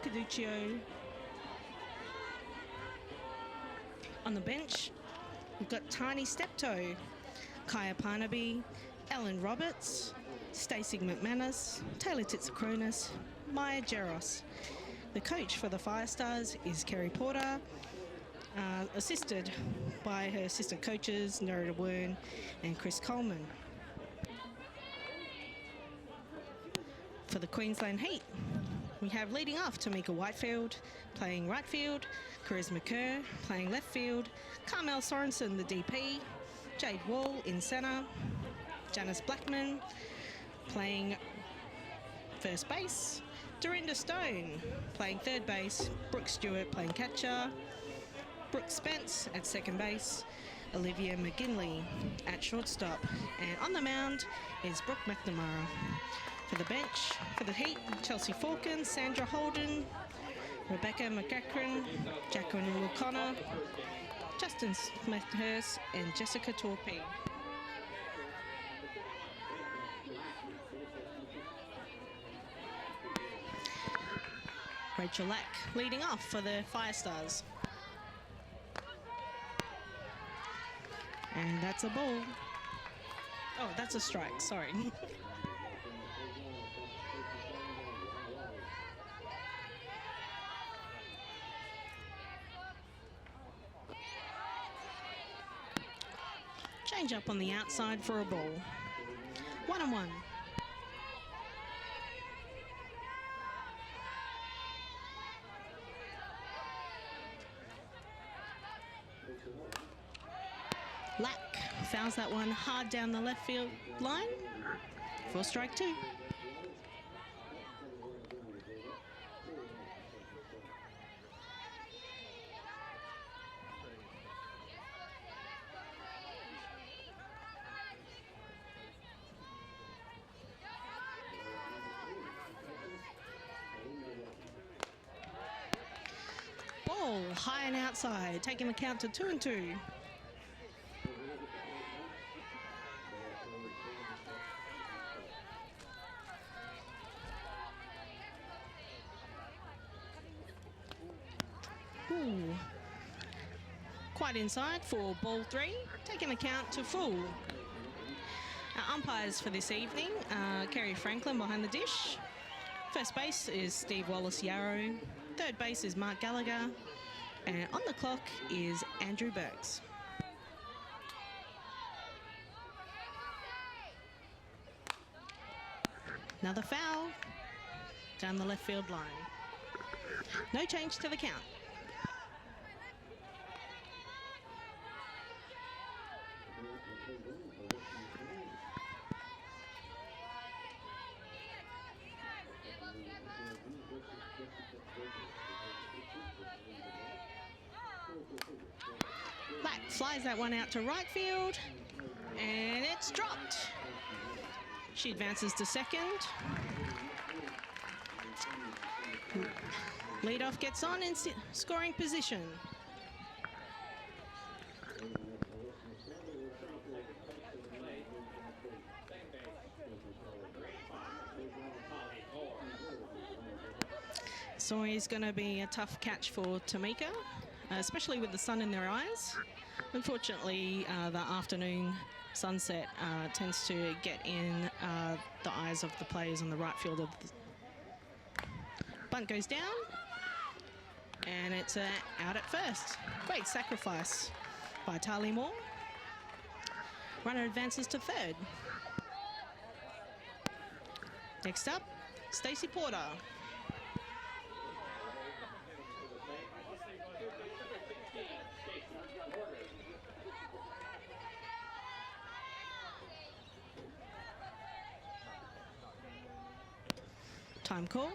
Caduccio. On the bench, we've got Tiny Steptoe, Kaya Parnaby, Ellen Roberts, Stacey McManus, Taylor Titsakronis, Maya Jeros. The coach for the Fire Stars is Kerry Porter, assisted by her assistant coaches Nerida Wern and Chris Coleman. For the Queensland Heat, we have leading off Tamika Whitefield playing right field, Charisma Kerr playing left field, Carmel Sorensen the DP, Jade Wall in centre, Janice Blackman playing first base, Dorinda Stone playing third base, Brooke Stewart playing catcher, Brooke Spence at second base, Olivia McGinley at shortstop, and on the mound is Brooke McNamara. For the bench, for the Heat, Chelsea Falcon, Sandra Holden, Rebecca McEachran, Jacqueline O'Connor, Justin Smithhurst, and Jessica Torpey. Rachel Lack leading off for the Fire Stars. And that's a ball. Oh, that's a strike, sorry. Change up on the outside for a ball. 1-1. Lack fouls that one hard down the left field line for strike 2. Ball high and outside, taking the count to 2-2. Ooh. Quite inside for ball 3, taking the count to full. Our umpires for this evening, Kerry Franklin behind the dish. First base is Steve Wallace-Yarrow. Third base is Mark Gallagher. And on the clock is Andrew Burks. Another foul down the left field line. No change to the count. Black flies that one out to right field, and it's dropped. She advances to second. Leadoff gets on in scoring position. So it's going to be a tough catch for Tamika, especially with the sun in their eyes. Unfortunately, the afternoon sunset tends to get in the eyes of the players on the right field of the bunt goes down, and it's out at first. Great sacrifice by Tali Moore. Runner advances to third. Next up, Stacey Porter. Time call.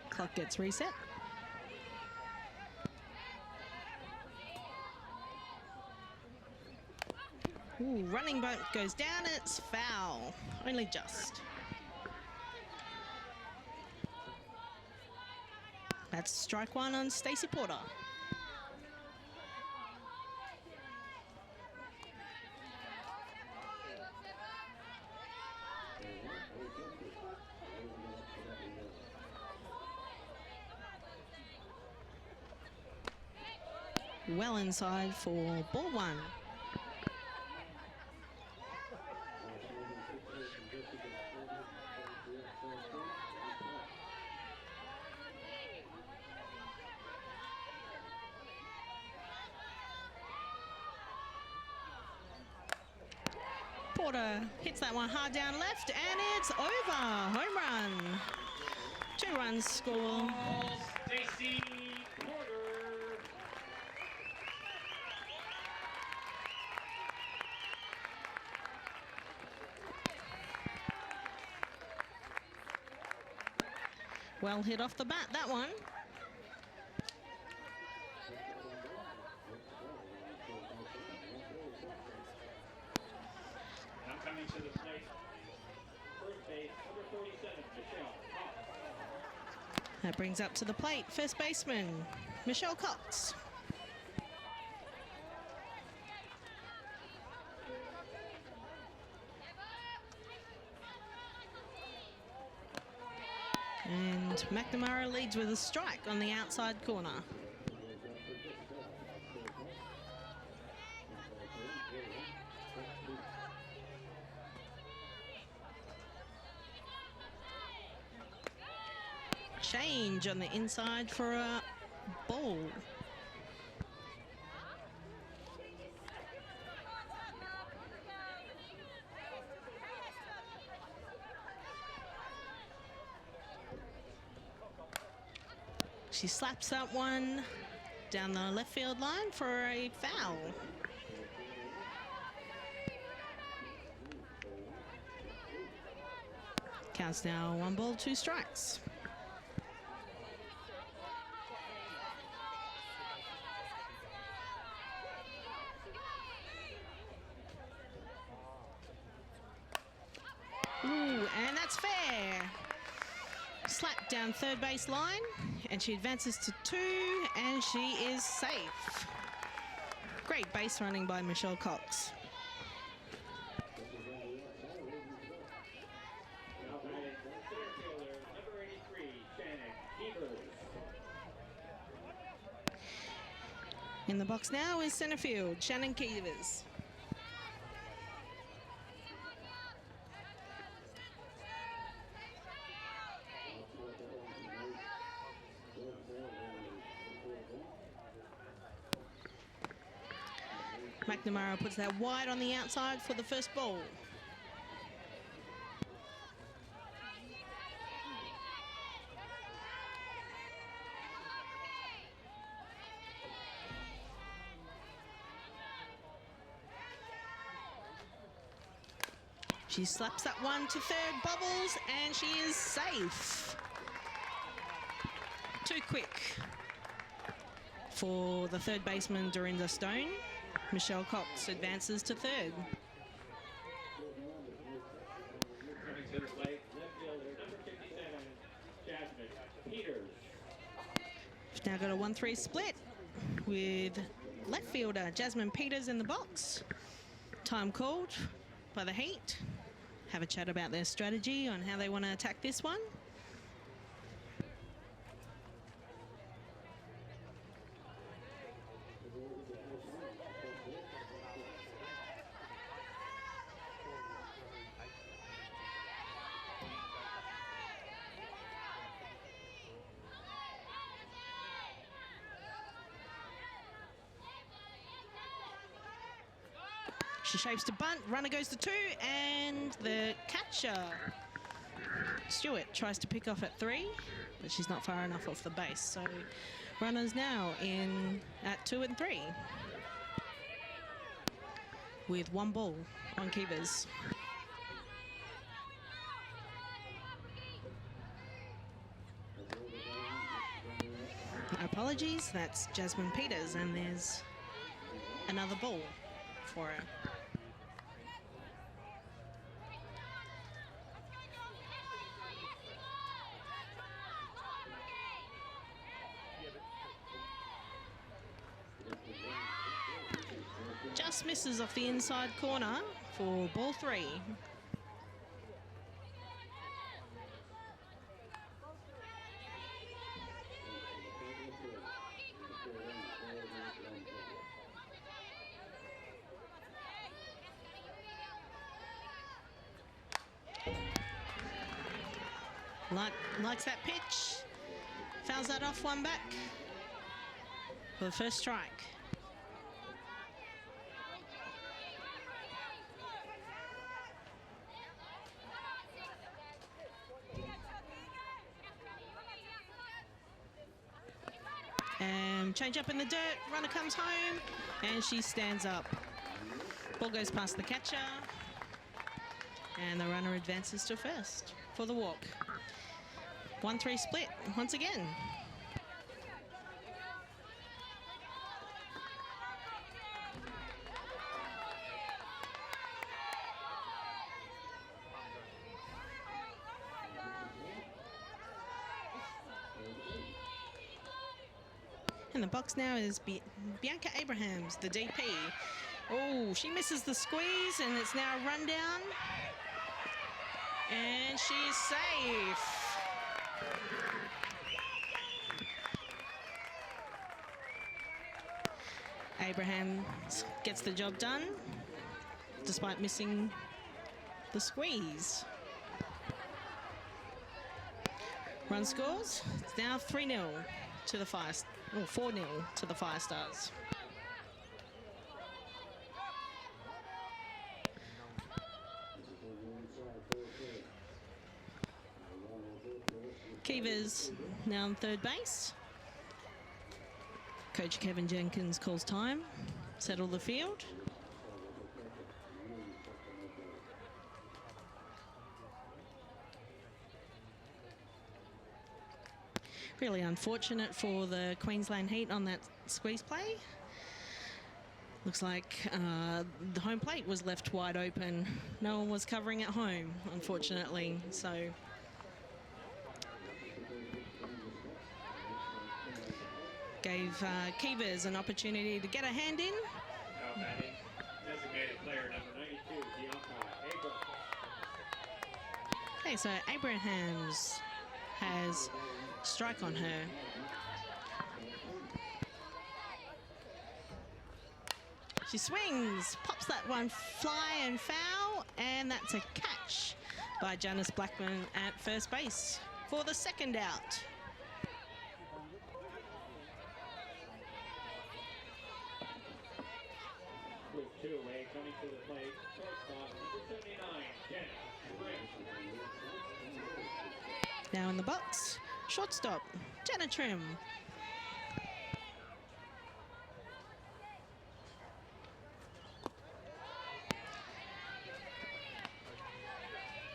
Clock gets reset. Ooh, running boat goes down, it's foul. Only just. That's strike 1 on Stacey Porter. well inside for ball one. Porter hits that one hard down left, and it's over. Home run. 2 runs score. Stacy Porter. Well hit off the bat, that one. Now coming to the plate, first base, number 47, Michelle Cox. That brings up to the plate first baseman, Michelle Cox. And McNamara leads with a strike on the outside corner. Change on the inside for a ball. She slaps that one down the left field line for a foul. Counts now 1 ball, 2 strikes. Ooh, and that's fair. Slap down third base line, and she advances to 2, and she is safe. Great base running by Michelle Cox. Now batting center fielder, number 83, Shannon Evers. In the box now is center field, Shannon Keevers. McNamara puts that wide on the outside for the first ball. She slaps that one to third, bubbles, and she is safe. Too quick for the third baseman, Dorinda Stone. Michelle Cox advances to third. Coming to the plate, left fielder, number 57, Jasmine Peters. We've now got a 1-3 split with left fielder Jasmine Peters in the box. Time called by the Heat. Have a chat about their strategy on how they want to attack this one. She shapes to bunt, runner goes to 2, and the catcher, Stewart, tries to pick off at 3, but she's not far enough off the base. So runners now in at 2 and 3 with 1 ball on Keevers. Apologies, that's Jasmine Peters, and there's another ball for her. Just misses off the inside corner for ball 3. Likes that pitch. Fouls that off, one back for the first strike. And change up in the dirt, runner comes home, and she stands up. Ball goes past the catcher, and the runner advances to first for the walk. 1-3 split once again. In the box now is Bianca Abrahams, the DP. Oh, she misses the squeeze, and it's now a run down. And she's safe. Abrahams gets the job done, despite missing the squeeze. Run scores. It's now 3-0 to the Fire, or 4-0 to the Fire Stars. Keevers now on third base. Coach Kevin Jenkins calls time, settle the field. Really unfortunate for the Queensland Heat on that squeeze play. Looks like the home plate was left wide open. No one was covering at home, unfortunately. So gave Keevers an opportunity to get a hand in. Now batting, designated player number 92, Bianca Abrahams. Okay, so Abrahams has strike on her. She swings, pops that one fly and foul, and that's a catch by Janice Blackman at first base for the second out. With two away, coming to the plate, shortstop, number 79, Jenna Trim. Now in the box, shortstop, Jenna Trim.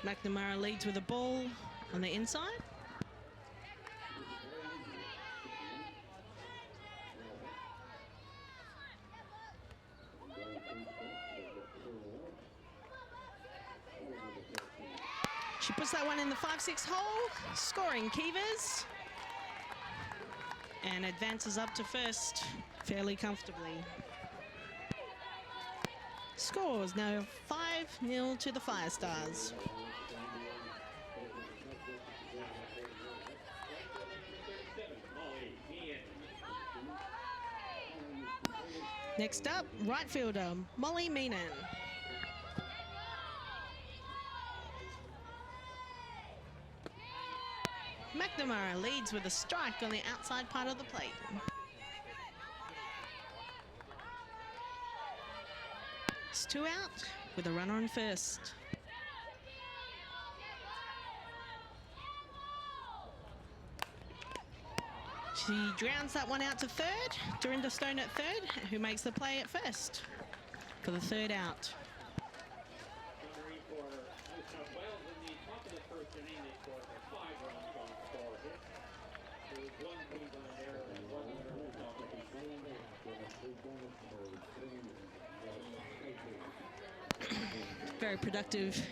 McNamara leads with a ball on the inside. She puts that one in the 5-6 hole, scoring Keevers, and advances up to first fairly comfortably. Scores now 5-0 to the Fire Stars. Next up, right fielder Molly Meenan. McNamara leads with a strike on the outside part of the plate. It's two out with a runner on first. She drowns that one out to third. Dorinda Stone at third, who makes the play at first for the third out. Summary for New South Wales in the top of the first inning, they scored 5 runs on 4 hits. There was 1 Queensland error and 1 winner result. Very productive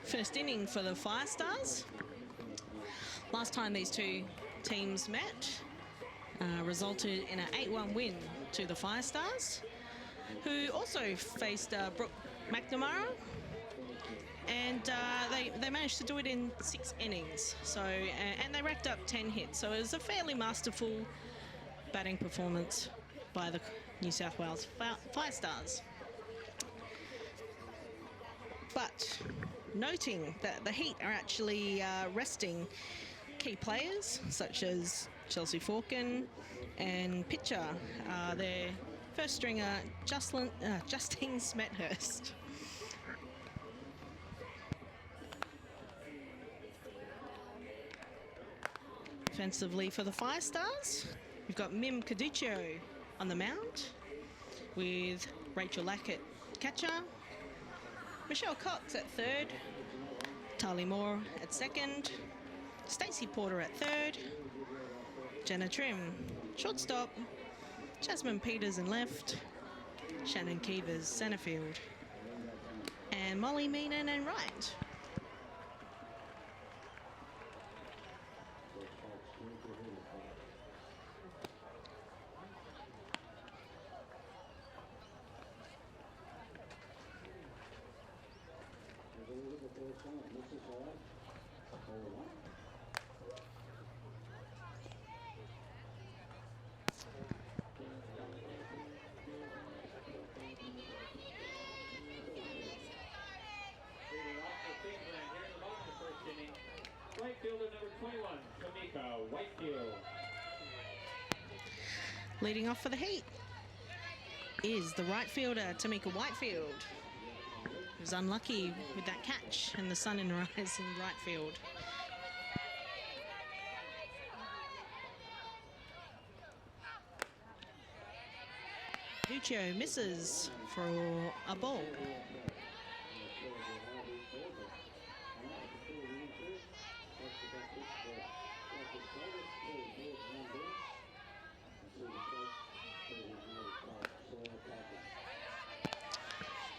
first inning for the Fire Stars. Last time these two teams met resulted in an 8-1 win to the Fire Stars, who also faced Brooke McNamara, and they managed to do it in 6 innings. So and they racked up 10 hits. So it was a fairly masterful batting performance by the New South Wales Fire Stars. But noting that the Heat are actually resting key players such as Chelsea Forkin and pitcher, their first stringer, Justine Smethurst. Offensively for the Fire Stars, we've got Mim Caduccio on the mound with Rachel Lackett catcher, Michelle Cox at third, Tali Moore at second, Stacey Porter at third, Jenna Trim shortstop, Jasmine Peters in left, Shannon Keevers centre field, and Molly Meenan in right. Right fielder number 21, Tamika Whitefield. Leading off for the Heat is the right fielder, Tamika Whitefield, who's unlucky with that catch and the sun in rise in right field. Duccio misses for a ball.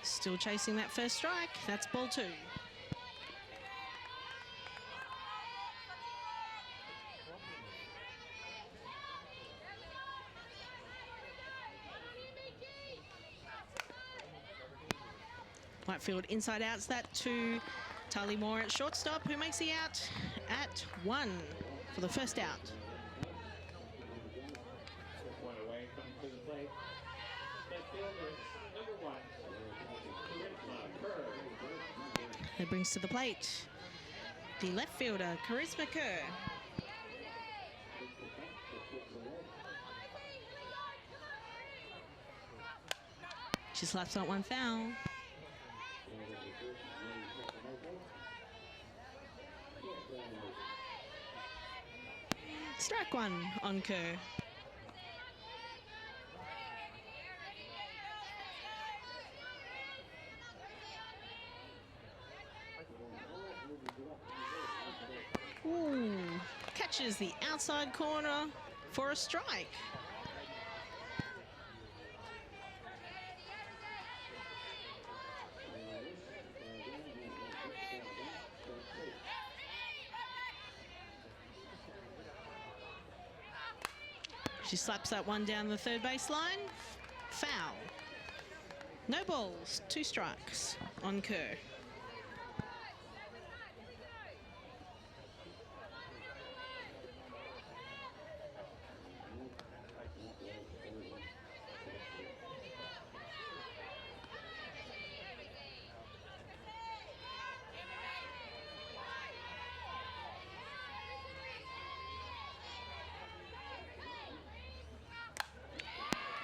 Still chasing that first strike. That's ball two. Whitefield inside outs that to Tali Moore at shortstop, who makes the out at one for the first out. One away, coming to the plate. Left fielder number 1, Charisma Kerr. It brings to the plate the left fielder, Charisma Kerr. She slaps out one foul. Strike one on Kerr. Ooh, catches the outside corner for a strike. She slaps that one down the third baseline. Foul. No balls, 2 strikes on Kerr.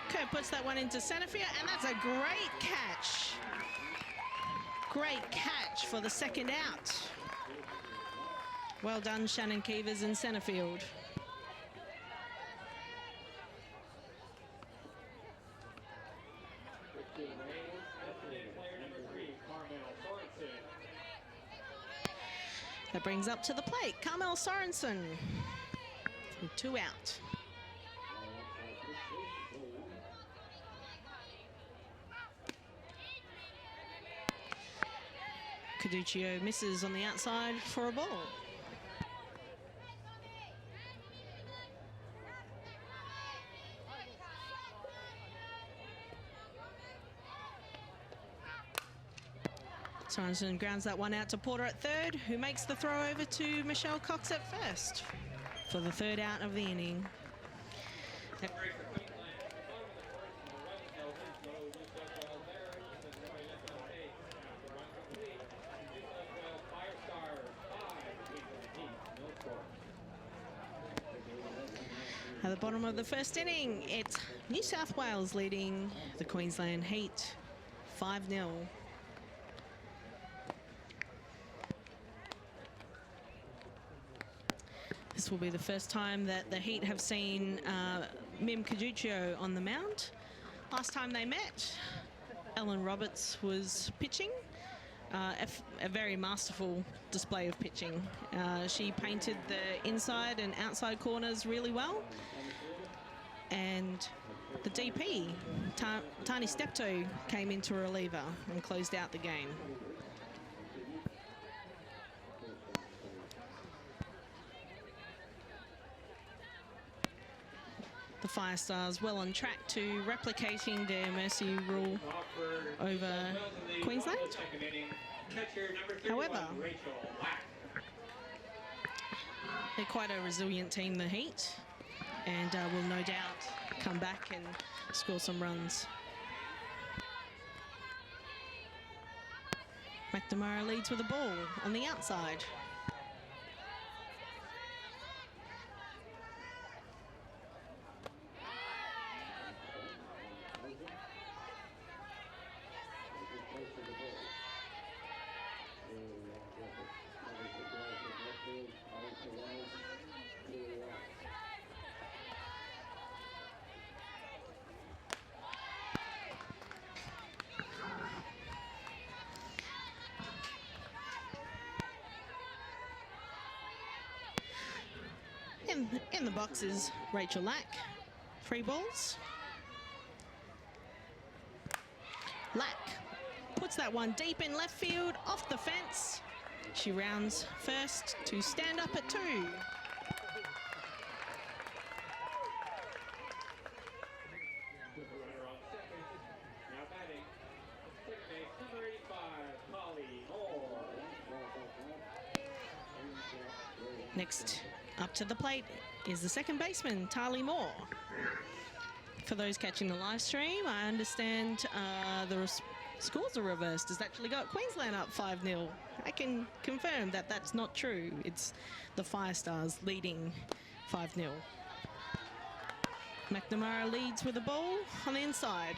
Kerr puts that one into center field, and that's a great catch. Great catch for the second out. Well done, Shannon Keevers in center field. That brings up to the plate Carmel Sorensen with 2 out. Caduccio misses on the outside for a ball. Sorensen grounds that one out to Porter at third, who makes the throw over to Michelle Cox at first for the third out of the inning. At the bottom of the first inning, it's New South Wales leading the Queensland Heat 5-0. This will be the first time that the Heat have seen Mim Caduccio on the mound. Last time they met, Ellen Roberts was pitching. A very masterful display of pitching. She painted the inside and outside corners really well. And the DP, Tani Steptoe, came into a reliever and closed out the game. The Fire Stars well on track to replicating their mercy rule over Queensland. However, they're quite a resilient team, the Heat, and will no doubt come back and score some runs. McNamara leads with the ball on the outside. In the box is Rachel Lack. 3 balls. Lack puts that one deep in left field, off the fence. She rounds first to stand up at 2. Next up to the plate is the second baseman, Tali Moore. For those catching the live stream, I understand the scores are reversed. It's actually got Queensland up 5-0. I can confirm that that's not true. It's the Fire Stars leading 5-0. McNamara leads with the ball on the inside.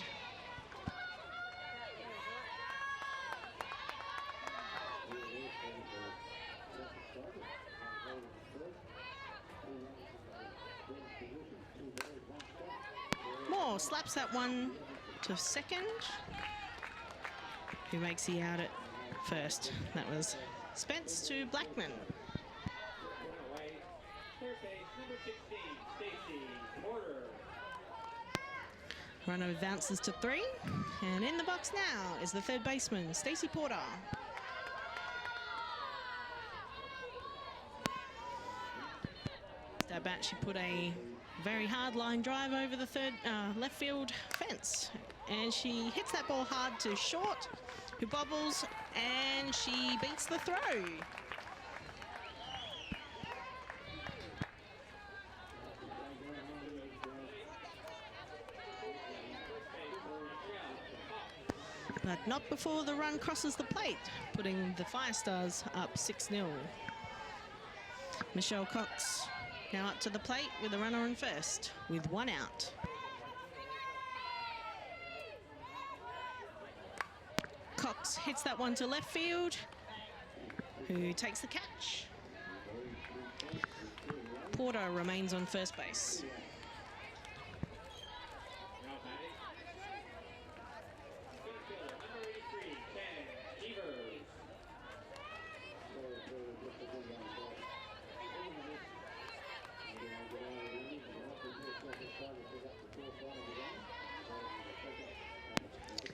Moore slaps that one to second. Who makes the out at first? That was Spence to Blackman. Runner advances to 3, and in the box now is the third baseman, Stacey Porter. That bat, she put a very hard line drive over the third left field fence, and she hits that ball hard to short, who bobbles, and she beats the throw. But not before the run crosses the plate, putting the Fire Stars up 6-0. Michelle Cox now up to the plate with a runner on first, with 1 out. Cox hits that one to left field, who takes the catch. Porter remains on first base.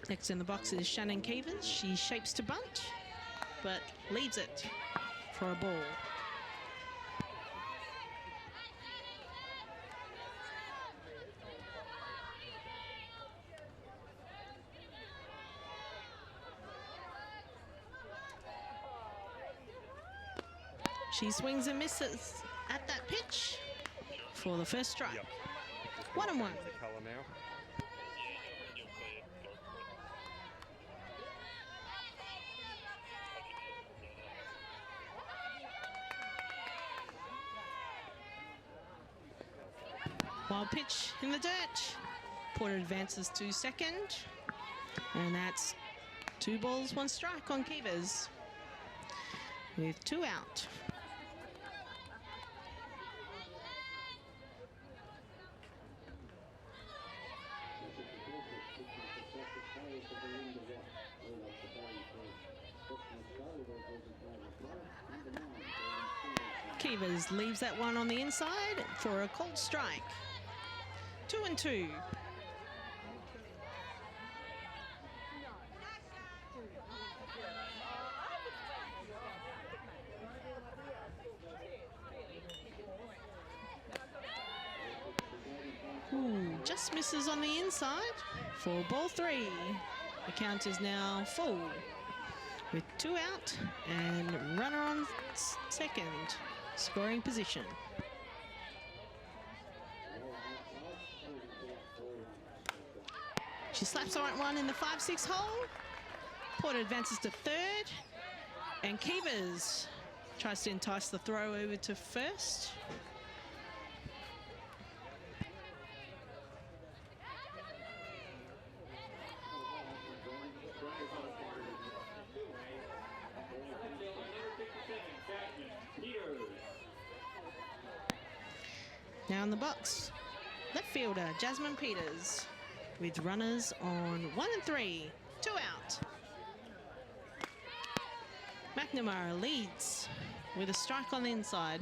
Next in the box is Shannon Keevers. She shapes to bunt, but leaves it for a ball. She swings and misses at that pitch for the first strike. Yep. 1-1. Wild pitch in the dirt. Porter advances to second. And that's 2 balls, 1 strike on Keevers with 2 out. Keevers leaves that one on the inside for a called strike. 2-2. Just misses on the inside for ball 3. The count is now full with 2 out and runner on second, scoring position. She slaps that one in the 5-6 hole. Porter advances to third, and Keevers tries to entice the throw over to first. Now in the box, left fielder Jasmine Peters with runners on 1 and 3, 2 out. McNamara leads with a strike on the inside.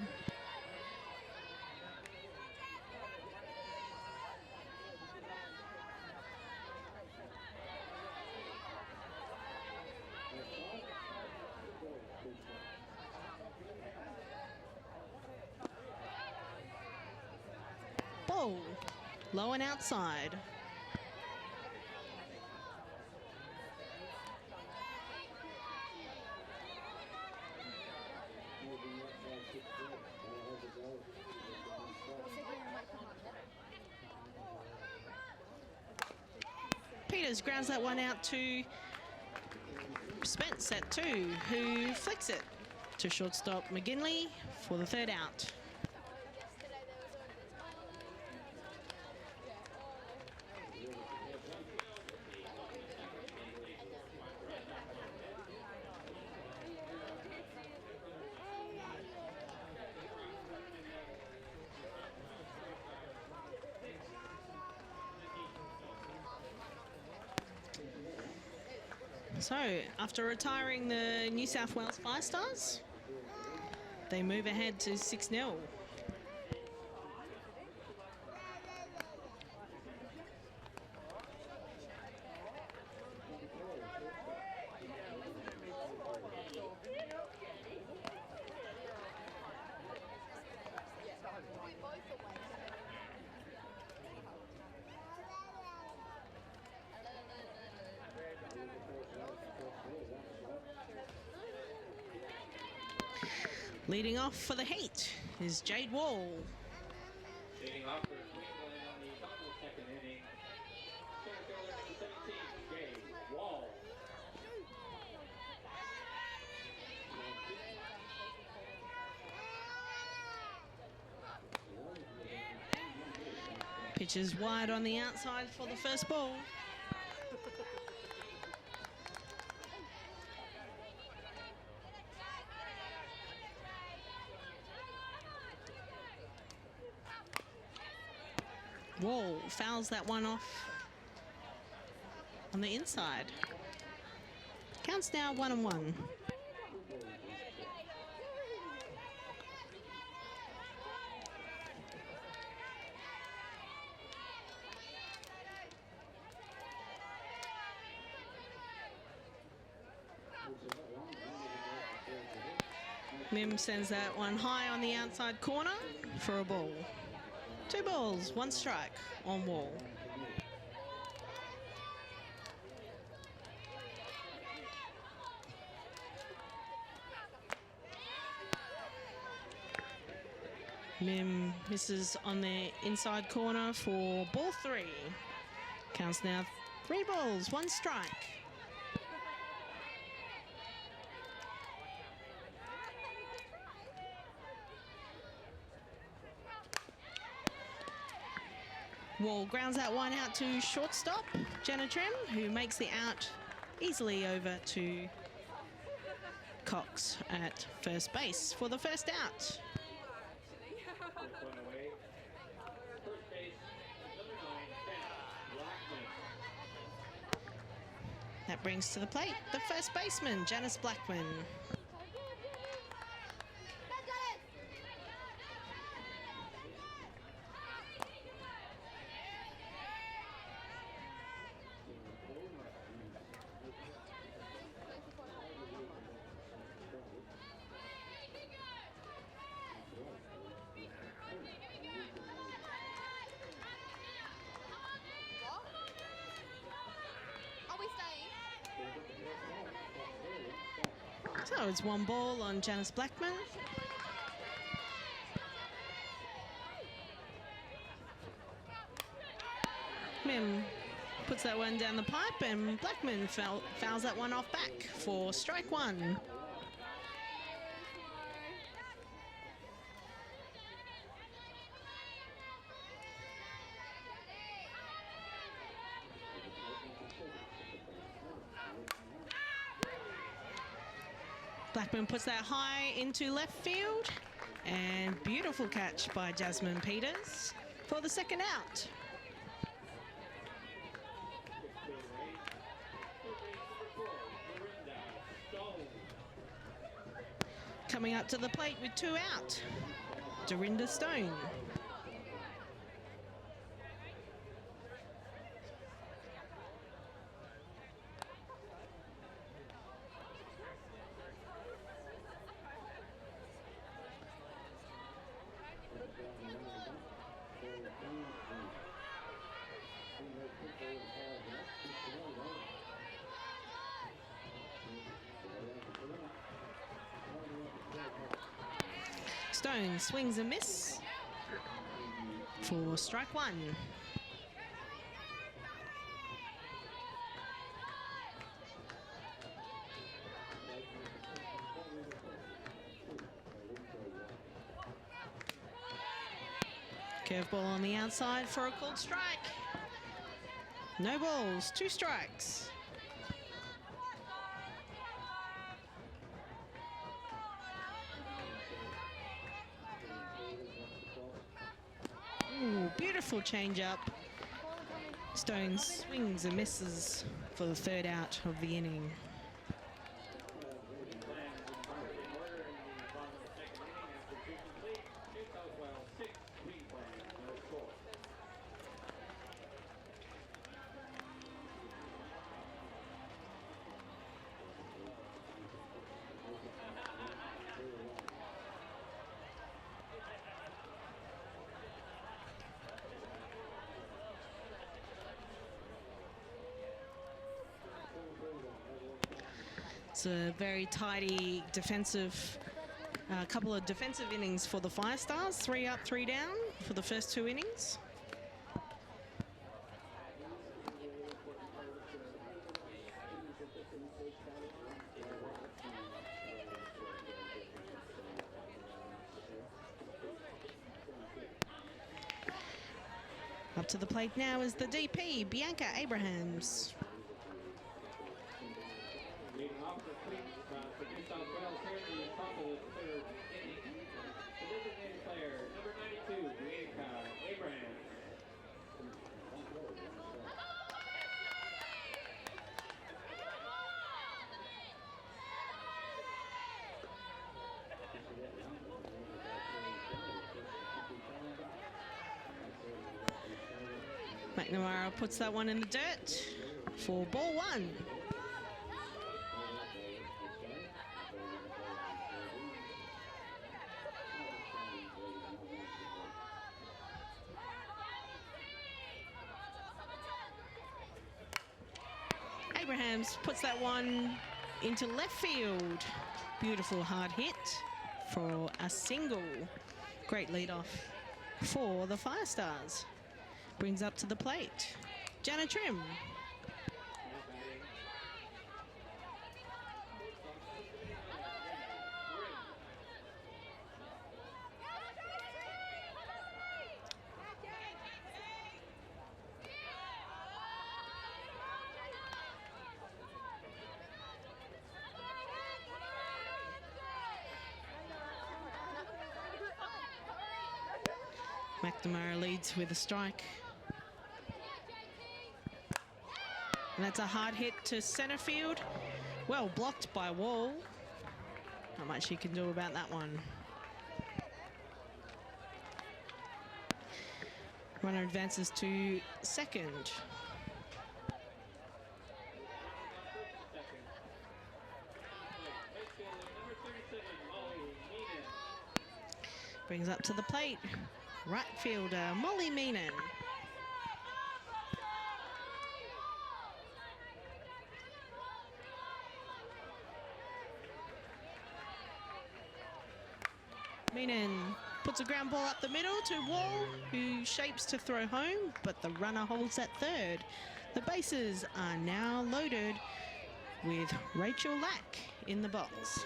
Ball, low and outside. Peters grounds that one out to Spence at 2, who flicks it to shortstop McGinley for the 3rd out. So, after retiring the New South Wales Fire Stars, they move ahead to 6-0. Leading off for the Heat is Jade Wall. Leading off for Queensland on the top of the 2nd inning, center fielder number 17, Jade Wall. Pitches wide on the outside for the first ball. Wall fouls that one off on the inside. Counts now 1-1. Mim sends that one high on the outside corner for a ball. 2 balls, 1 strike on Wall. Mim misses on the inside corner for ball 3. Counts now 3 balls, 1 strike. Wall grounds that one out to shortstop, Jenna Trim, who makes the out easily over to Cox at first base for the first out. First one away. First base, number 9, Janice Blackman. That brings to the plate the first baseman, Janice Blackman. So it's 1 ball on Janice Blackman. Mim puts that one down the pipe and Blackman fouls that one off back for strike 1. Blackman puts that high into left field, and beautiful catch by Jasmine Peters for the second out. Coming up to the plate with 2 out, Dorinda Stone. Stone swings a miss for strike 1. Curveball on the outside for a called strike. No balls, 2 strikes. Ooh, beautiful change-up. Stone swings and misses for the third out of the inning. It's a very tidy defensive, couple of defensive innings for the Fire Stars. 3 up, 3 down for the first 2 innings. Up to the plate now is the DP, Bianca Abrahams. Leading off the cleats for New South Wales here in the top of the third inning. The designated player, number 92, Bianca Abrahams. McNamara puts that one in the dirt for ball 1. Abrahams puts that one into left field. Beautiful hard hit for a single. Great leadoff for the Fire Stars. Brings up to the plate, Jana Trim. McNamara leads with a strike. And that's a hard hit to centre field. Well blocked by Wall. Not much he can do about that one. Runner advances to second. Brings up to the plate. Right fielder, Molly Meenan. Meenan puts a ground ball up the middle to Wall, who shapes to throw home, but the runner holds at third. The bases are now loaded with Rachel Lack in the box.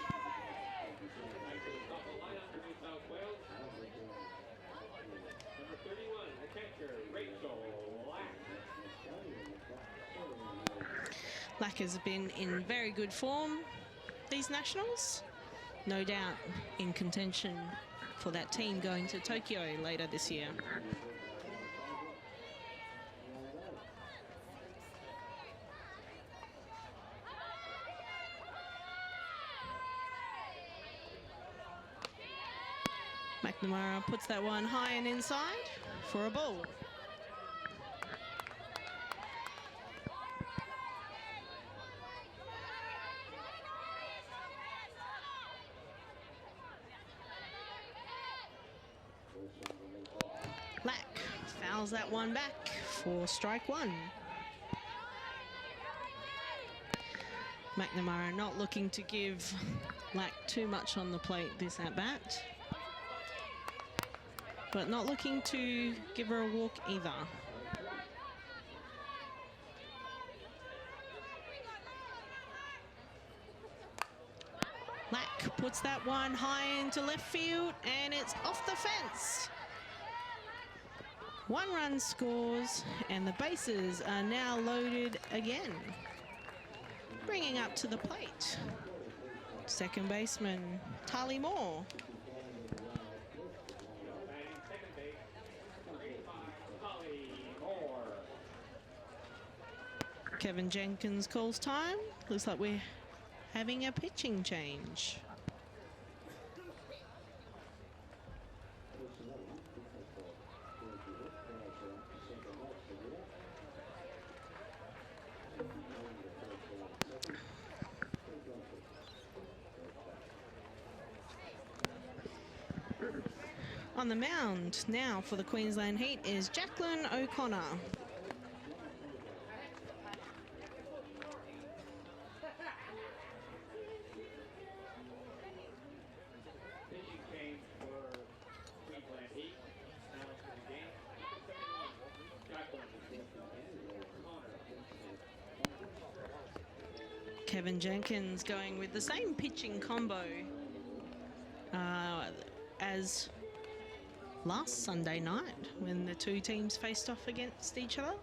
Lack has been in very good form these nationals. No doubt in contention for that team going to Tokyo later this year. McNamara puts that one high and inside for a ball. Lack fouls that one back for strike one. McNamara not looking to give Lack too much on the plate this at-bat, but not looking to give her a walk either. Lack puts that one high into left field and it's off the fence. One run scores and the bases are now loaded again. Bringing up to the plate, second baseman Tali Moore. Kevin Jenkins calls time. Looks like we're having a pitching change. On the mound now for the Queensland Heat is Jacqueline O'Connor. Kevin Jenkins going with the same pitching combo as last Sunday night when the two teams faced off against each other.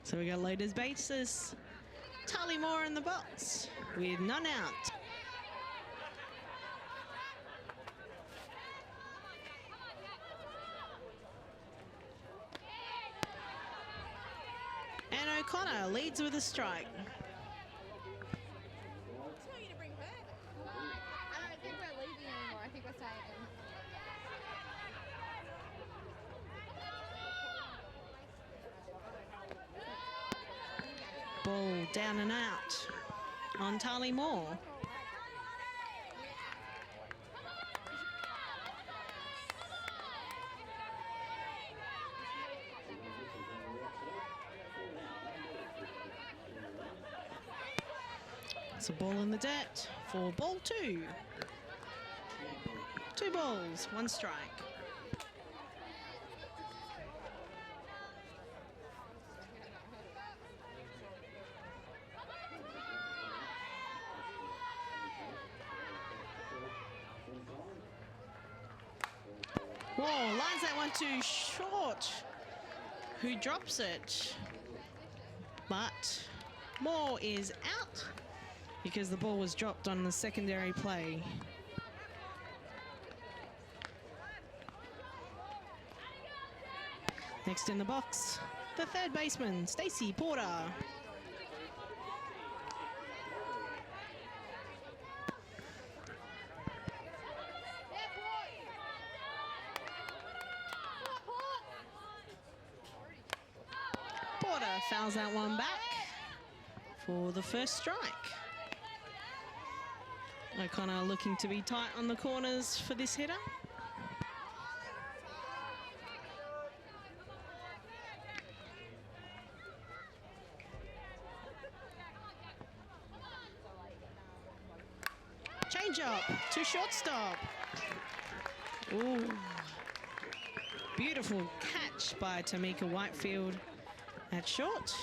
So we got loaded bases. Tali Moore in the box with none out. And O'Connor leads with a strike. Ball down and out on Tali Moore. It's a ball in the dirt for ball 2. 2 balls, 1 strike. Whoa, lines that one too short. Who drops it? But Moore is out because the ball was dropped on the secondary play. Next in the box, the third baseman, Stacey Porter. Porter fouls that one back for the first strike. O'Connor looking to be tight on the corners for this hitter. Change up to shortstop. Ooh. Beautiful catch by Tamika Whitefield at short.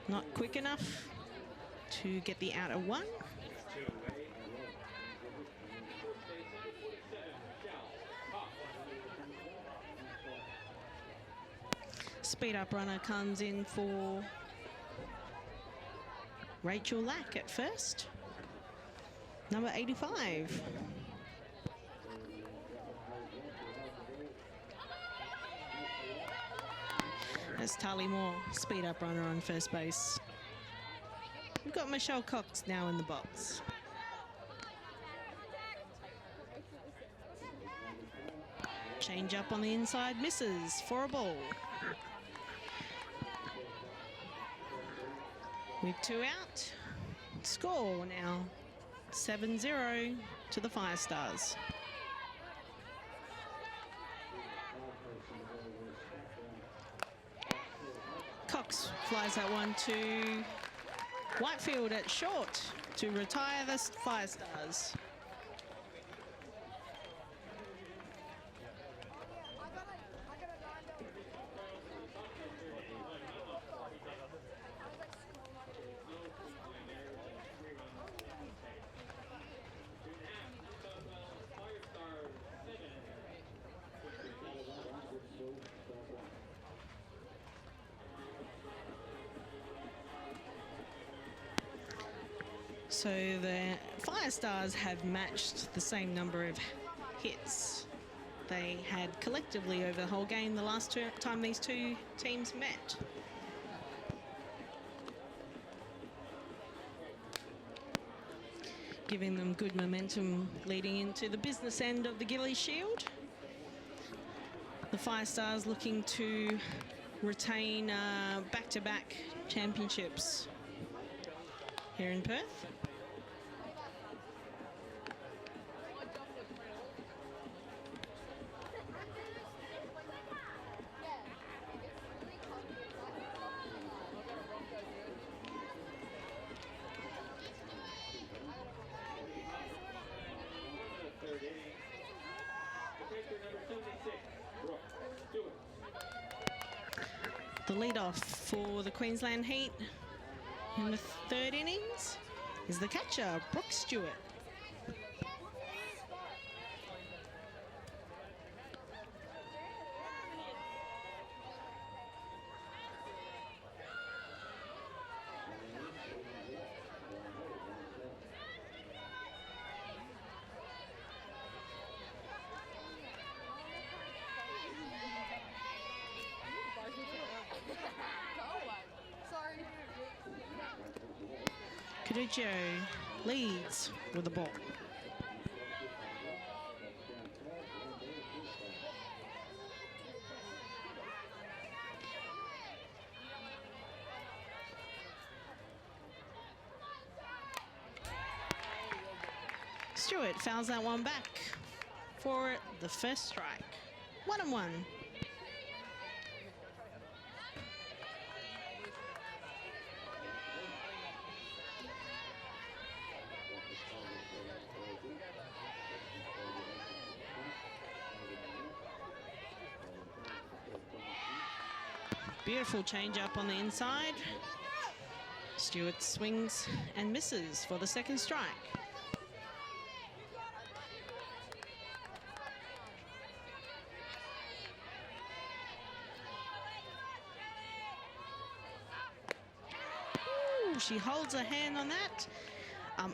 Not quick enough to get the out of 1. Speed up runner comes in for Rachel Lack at first, number 85. That's Tali Moore, speed up runner on first base. We've got Michelle Cox now in the box. Change up on the inside, misses for a ball. With 2 out, score now 7-0 to the Fire Stars. Cox flies that one to Whitefield at short to retire the Fire Stars. So the Fire Stars have matched the same number of hits they had collectively over the whole game the last time these two teams met. Giving them good momentum leading into the business end of the Gillies Shield. The Fire Stars looking to retain back-to-back championships here in Perth. The leadoff for the Queensland Heat in the 3rd innings is the catcher, Brooke Stewart. Caduccio leads with the ball. Stewart fouls that one back for the first strike. 1-1. Beautiful change up on the inside. Stewart swings and misses for the second strike. Ooh, she holds her hand on that.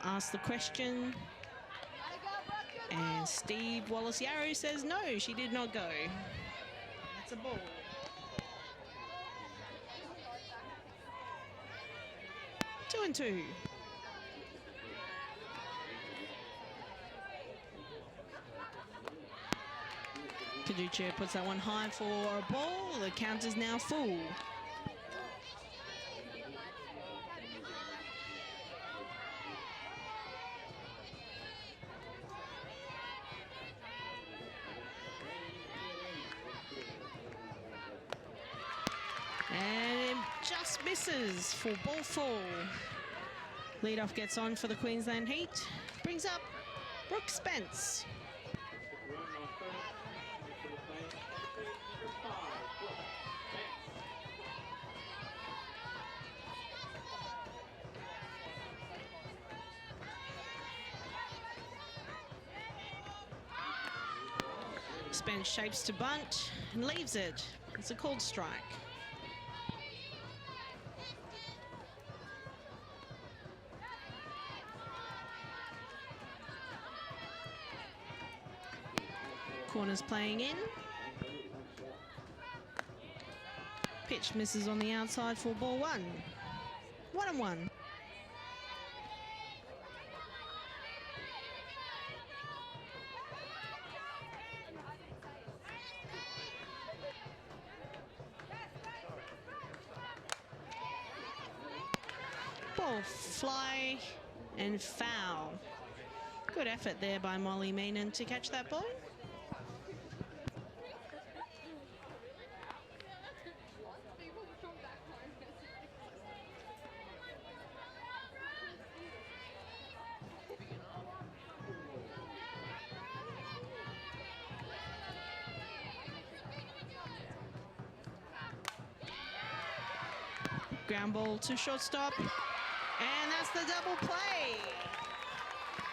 Asked the question. And Steve Wallace-Yarrow says no, she did not go. That's a ball. Two and two. Caduccio puts that one high for a ball. The count is now full. And it just misses for ball four. Leadoff gets on for the Queensland Heat. Brings up Brooke Spence. Spence shapes to bunt and leaves it. It's a called strike. Corners playing in. Pitch misses on the outside for ball one. 1-1. Ball fly and foul. Good effort there by Molly Meenan to catch that ball. Ground ball to shortstop, and that's the double play.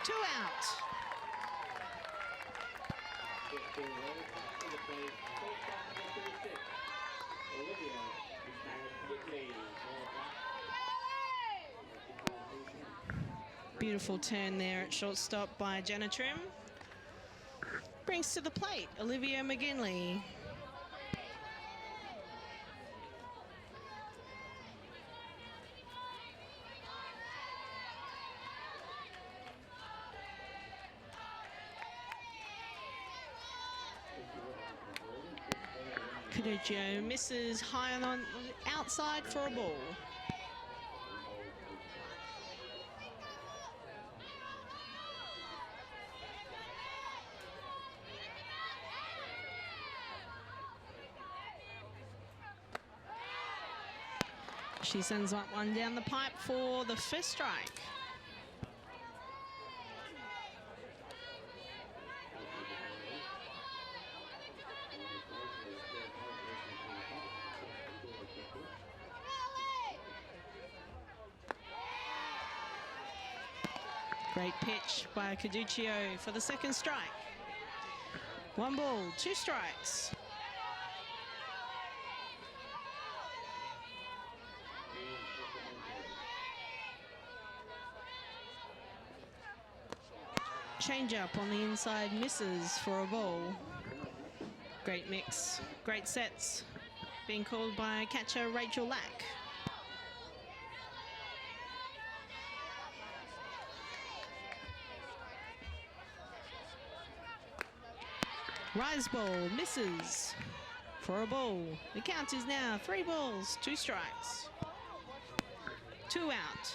2 out. Beautiful turn there at shortstop by Jenna Trim. Brings to the plate Olivia McGinley. Caduccio misses high on the outside for a ball. She sends that one down the pipe for the first strike. Great pitch by Caduccio for the second strike. 1 ball, 2 strikes. Change up on the inside, misses for a ball. Great mix, great sets. Being called by catcher Rachel Lack. Rise ball misses for a ball. The count is now 3 balls, 2 strikes. 2 out.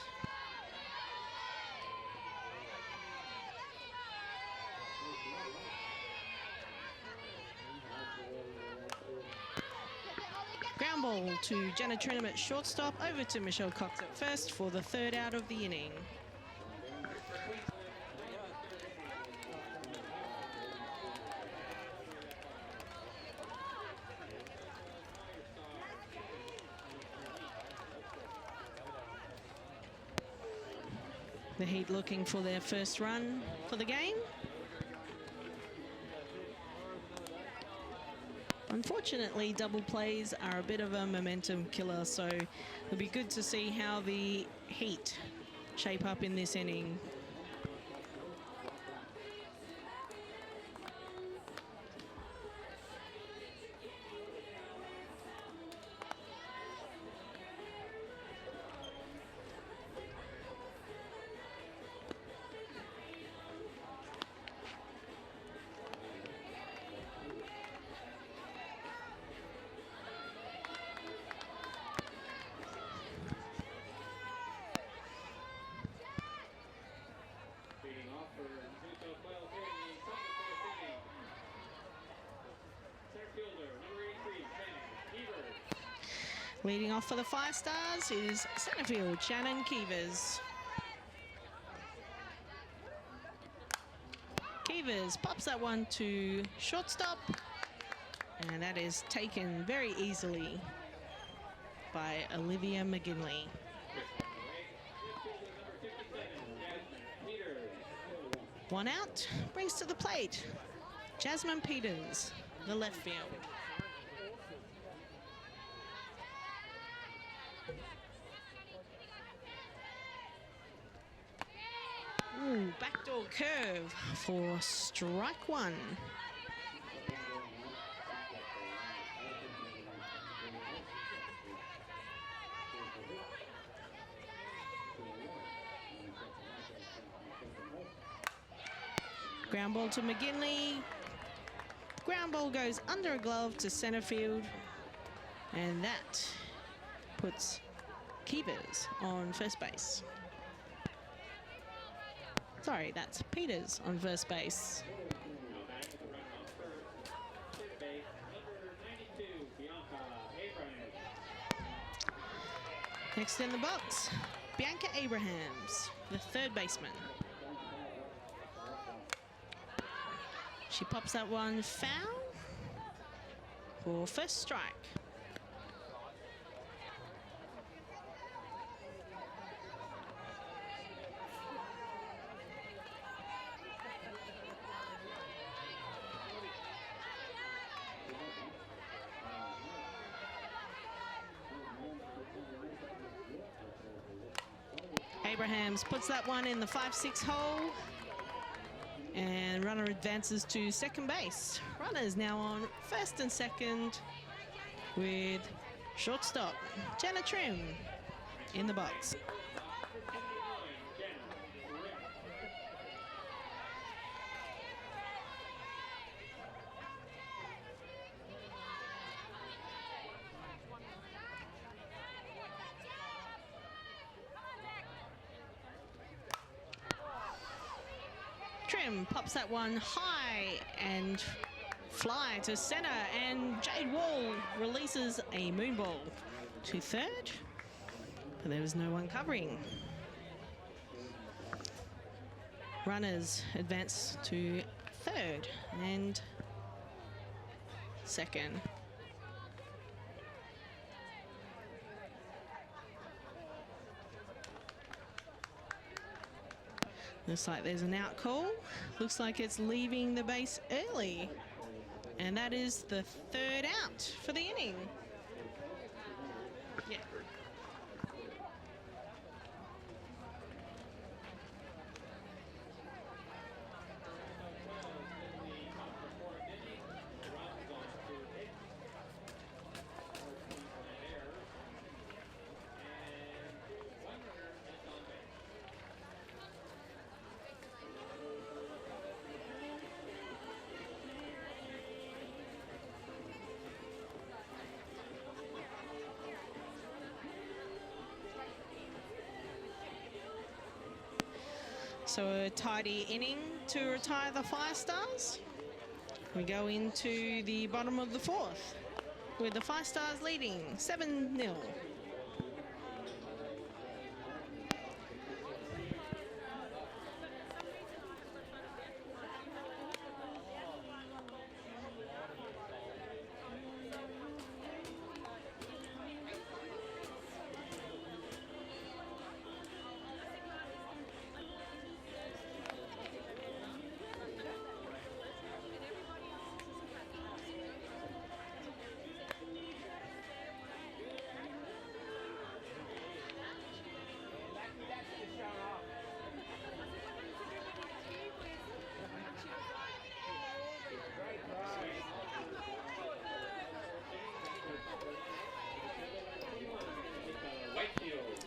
Ground ball to Jenna Trinham at shortstop, over to Michelle Cox at first for the 3rd out of the inning. The Heat looking for their first run for the game. Unfortunately, double plays are a bit of a momentum killer, so it'll be good to see how the Heat shape up in this inning. Leading off for New South Wales here in the top of the fourth inning. Center fielder, number 83, Shannon Keevers. Leading off for the Five Stars is centre field Shannon Keevers. Keevers pops that one to shortstop, and that is taken very easily by Olivia McGinley. One out, brings to the plate Jasmine Peters, the left field. Ooh, backdoor curve for strike one. Ground ball to McGinley. Ground ball goes under a glove to center field. And that puts Keevers on first base. Sorry, that's Peters on first base. Next in the box, Bianca Abrahams, the third baseman. She pops that one foul for first strike. Abrahams puts that one in the 5-6 hole. And runner advances to second base. Runners now on first and second with shortstop Jenna Trim in the box. Trim pops that one high and fly to center, and Jade Wall releases a moonball to third, but there was no one covering. Runners advance to third and second. Looks like there's an out call. Looks like it's leaving the base early. And that is the third out for the inning. Yeah. So a tidy inning to retire the Five Stars. We go into the bottom of the fourth with the Five Stars leading 7-0.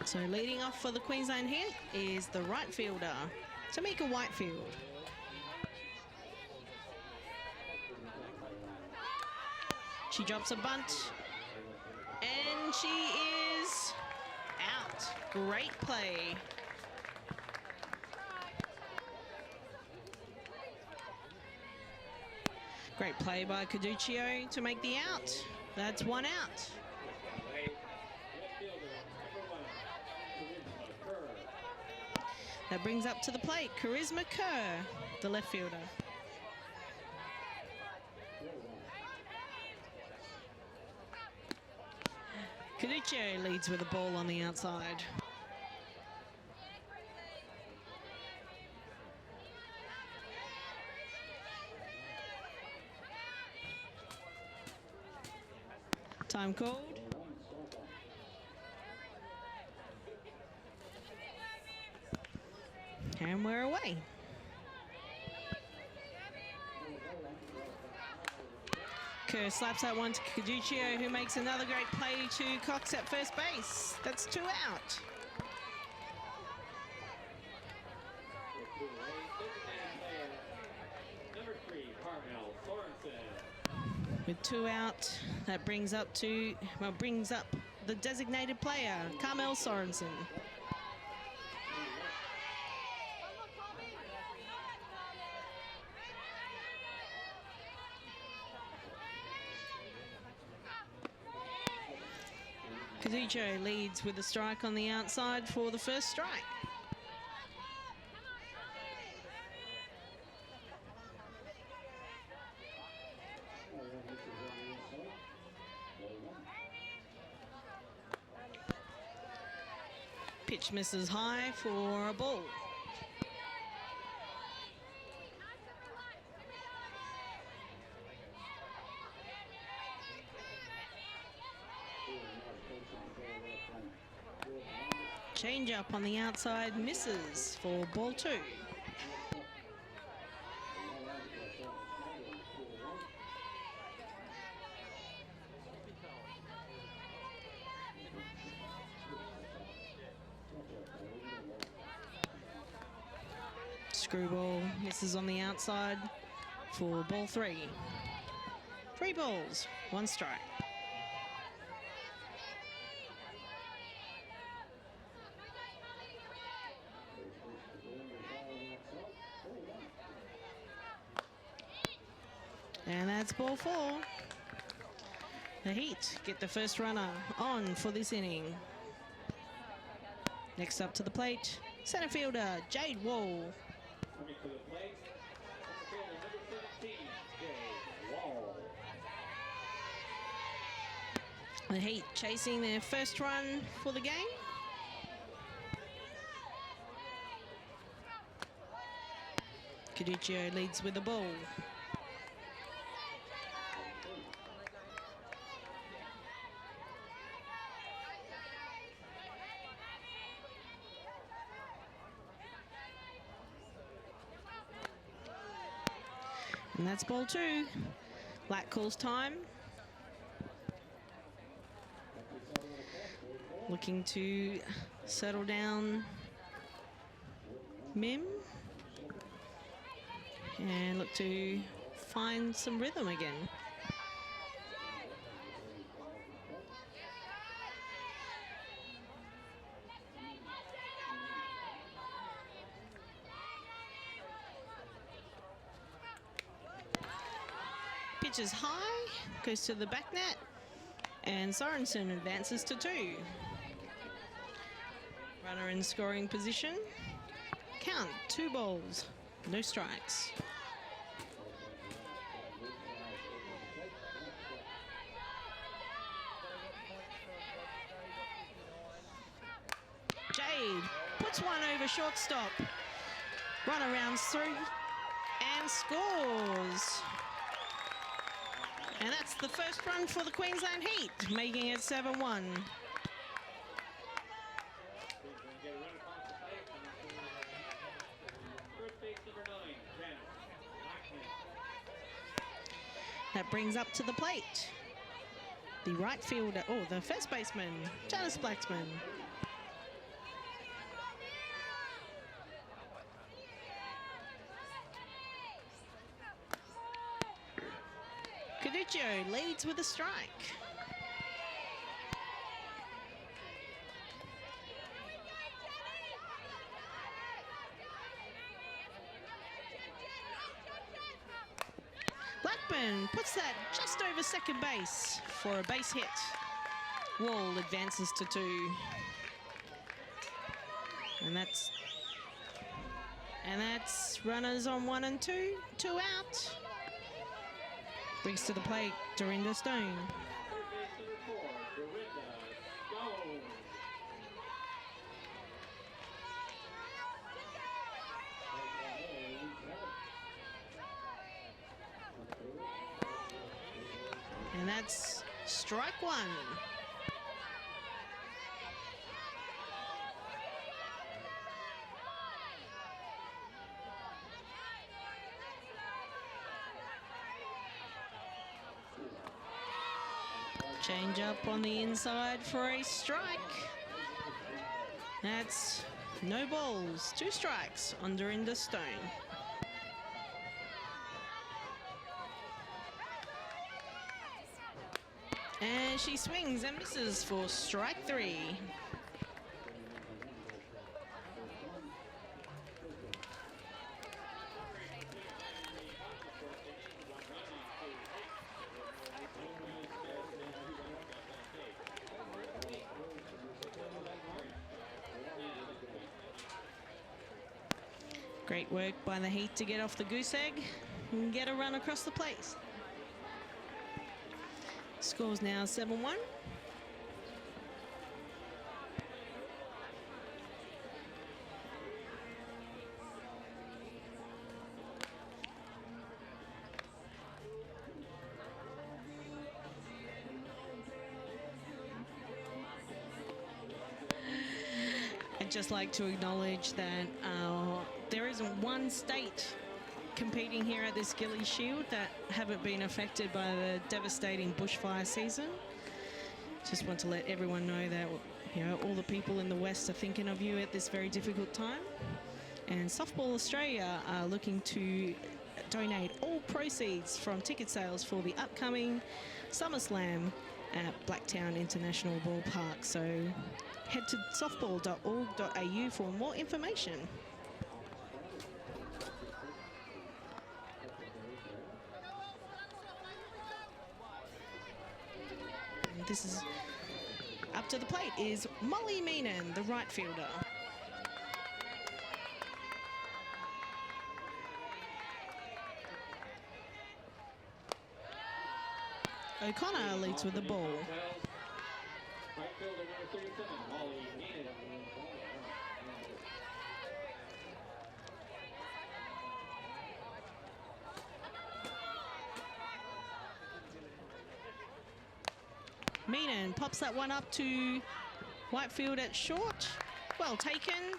So leading off for the Queensland Heat is the right fielder, Tamika Whitefield. She drops a bunt, and she is out. Great play. Great play by Caduccio to make the out. That's one out. That brings up to the plate Charisma Kerr, the left fielder. Caduccio leads with a ball on the outside. Time called. And we're away. Kerr slaps that one to Caduccio, who makes another great play to Cox at first base. That's 2 out. With 2 out, that brings up the designated player, Carmel Sorensen. Caduccio leads with a strike on the outside for the first strike. Pitch misses high for a ball. Change up on the outside misses for ball 2. Screwball misses on the outside for ball 3. 3 balls, 1 strike. And that's ball 4. The Heat get the first runner on for this inning. Next up to the plate, centre fielder Jade Wall. Coming to the plate, number 17, Jade Wall. The Heat chasing their first run for the game. Caduccio leads with the ball. And that's ball 2. Black calls time. Looking to settle down Mim. And look to find some rhythm again. Pitches high, goes to the back net, and Sorensen advances to 2. Runner in scoring position. Count 2 balls, no strikes. Jade puts one over shortstop. Runner rounds through and scores. And that's the first run for the Queensland Heat, making it 7-1. That brings up to the plate the right fielder, the first baseman, Janice Blacksman. Caduccio leads with a strike. Blackburn puts that just over second base for a base hit. Wall advances to 2. And that's runners on 1 and 2, 2 out. Brings to the plate, Dorinda Stone. And that's strike 1. Change up on the inside for a strike. That's no balls, 2 strikes on Dorinda Stone. And she swings and misses for strike 3. Great work by the Heat to get off the goose egg and get a run across the plate. Score's now 7-1. I'd just like to acknowledge that there isn't one state competing here at this Gillies Shield that haven't been affected by the devastating bushfire season. Just want to let everyone know that, you know, all the people in the West are thinking of you at this very difficult time. And Softball Australia are looking to donate all proceeds from ticket sales for the upcoming SummerSlam at Blacktown International Ballpark. So head to softball.org.au for more information. This is up to the plate is Molly Meenan, the right fielder. O'Connor leads with the ball. Right fielder number 37, Molly Meenan. Meenan pops that one up to Whitefield at short. Well taken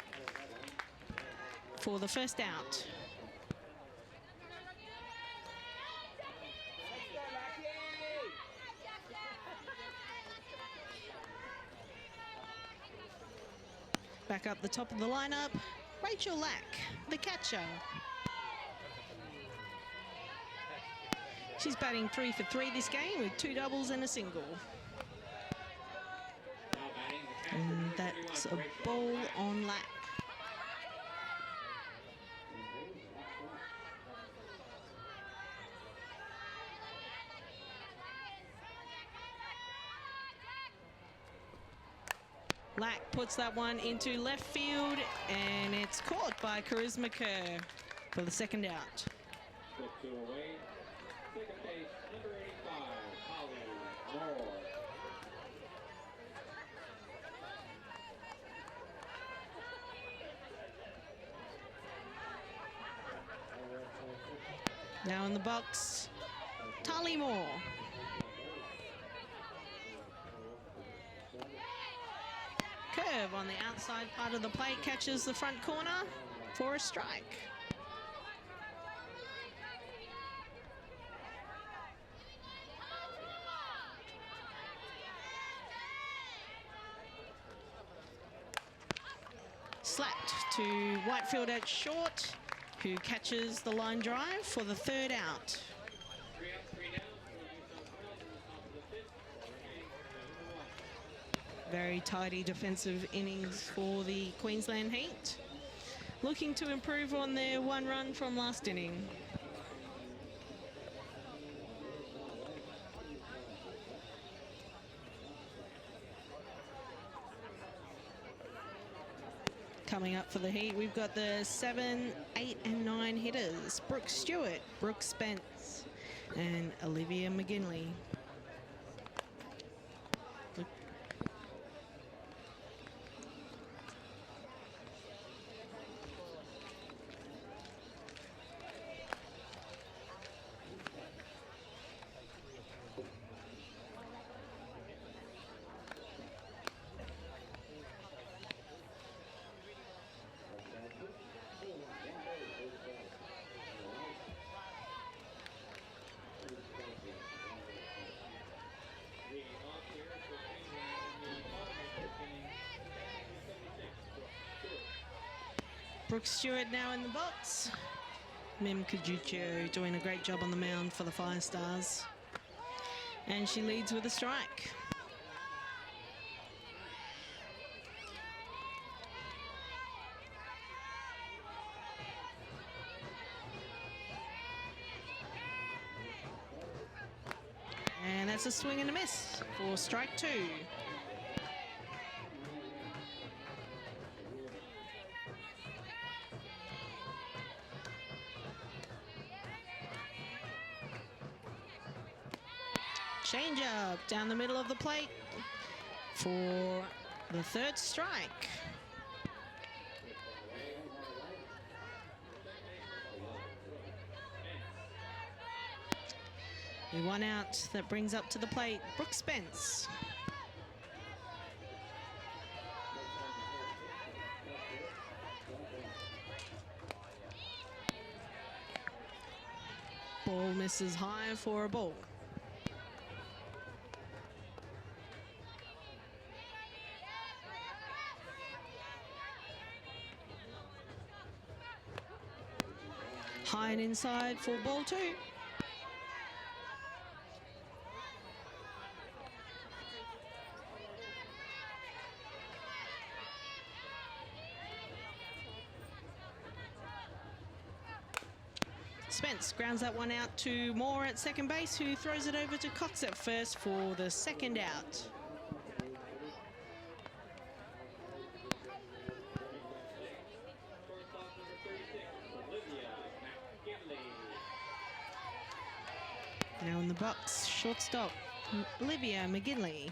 for the first out. Back up the top of the lineup, Rachel Lack, the catcher. She's batting 3 for 3 this game with 2 doubles and a single. And that's a ball on Lack. Lack puts that one into left field, and it's caught by Charisma Kerr for the second out. Flip 2 away. Second base, number 85, Holly Moore. Now in the box, Tali Moore. Curve on the outside part of the plate, catches the front corner for a strike. Slapped to Whitefield at short, who catches the line drive for the third out. 3 up, 3 down. Very tidy defensive innings for the Queensland Heat. Looking to improve on their one run from last inning. Coming up for the Heat, we've got the 7, 8 and 9 hitters. Brooke Stewart, Brooke Spence and Olivia McGinley. Brooke Stewart now in the box. Mim Kajucho doing a great job on the mound for the Fire Stars. And she leads with a strike. And that's a swing and a miss for strike 2. Change up down the middle of the plate for the 3rd strike. The 1 out that brings up to the plate, Brooke Spence. Ball misses high for a ball. High and inside for ball 2. Spence grounds that one out to Moore at second base, who throws it over to Cox at first for the 2nd out. Now in the box, shortstop, Olivia McGinley.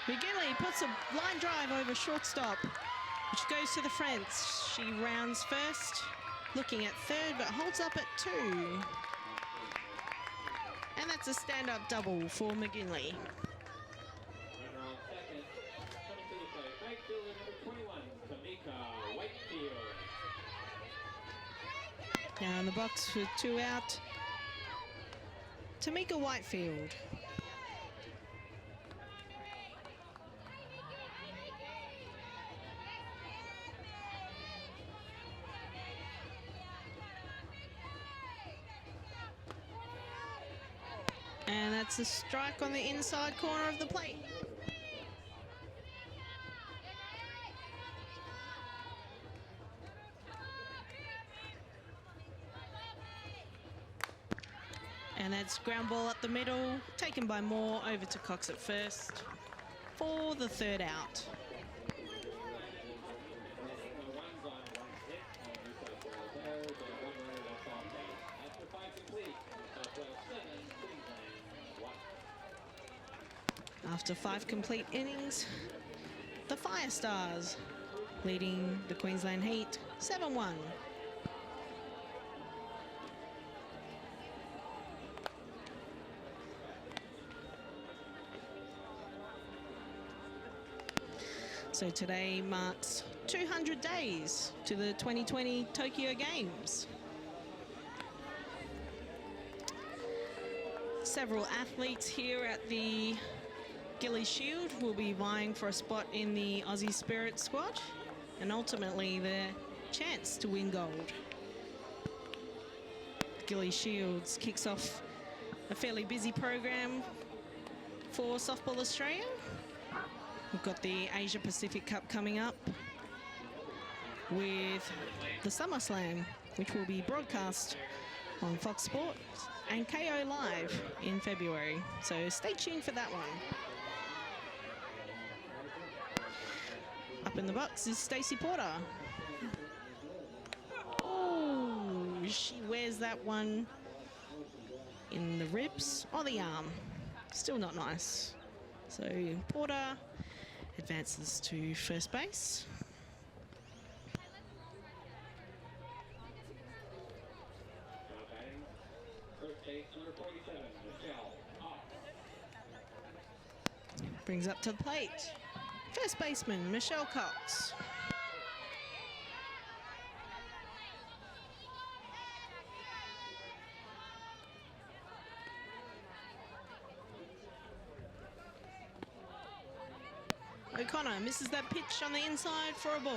McGinley puts a line drive over shortstop, which goes to the fence. She rounds first, looking at 3rd, but holds up at 2. And that's a stand-up double for McGinley. Now in the box with 2 out, Tamika Whitefield. And that's a strike on the inside corner of the plate. And that's ground ball up the middle, taken by Moore over to Cox at first for the 3rd out. After 5 complete innings, the Fire Stars leading the Queensland Heat 7-1. So today marks 200 days to the 2020 Tokyo Games. Several athletes here at the Gillies Shield will be vying for a spot in the Aussie Spirit squad and ultimately their chance to win gold. Gilly Shields kicks off a fairly busy program for Softball Australia. We've got the Asia Pacific Cup coming up with the SummerSlam, which will be broadcast on Fox Sports and KO Live in February. So stay tuned for that one. Up in the box is Stacey Porter. Oh, she wears that one in the ribs or the arm. Still not nice. So Porter advances to first base. Brings up to the plate. First baseman, Michelle Cox. O'Connor misses that pitch on the inside for a ball.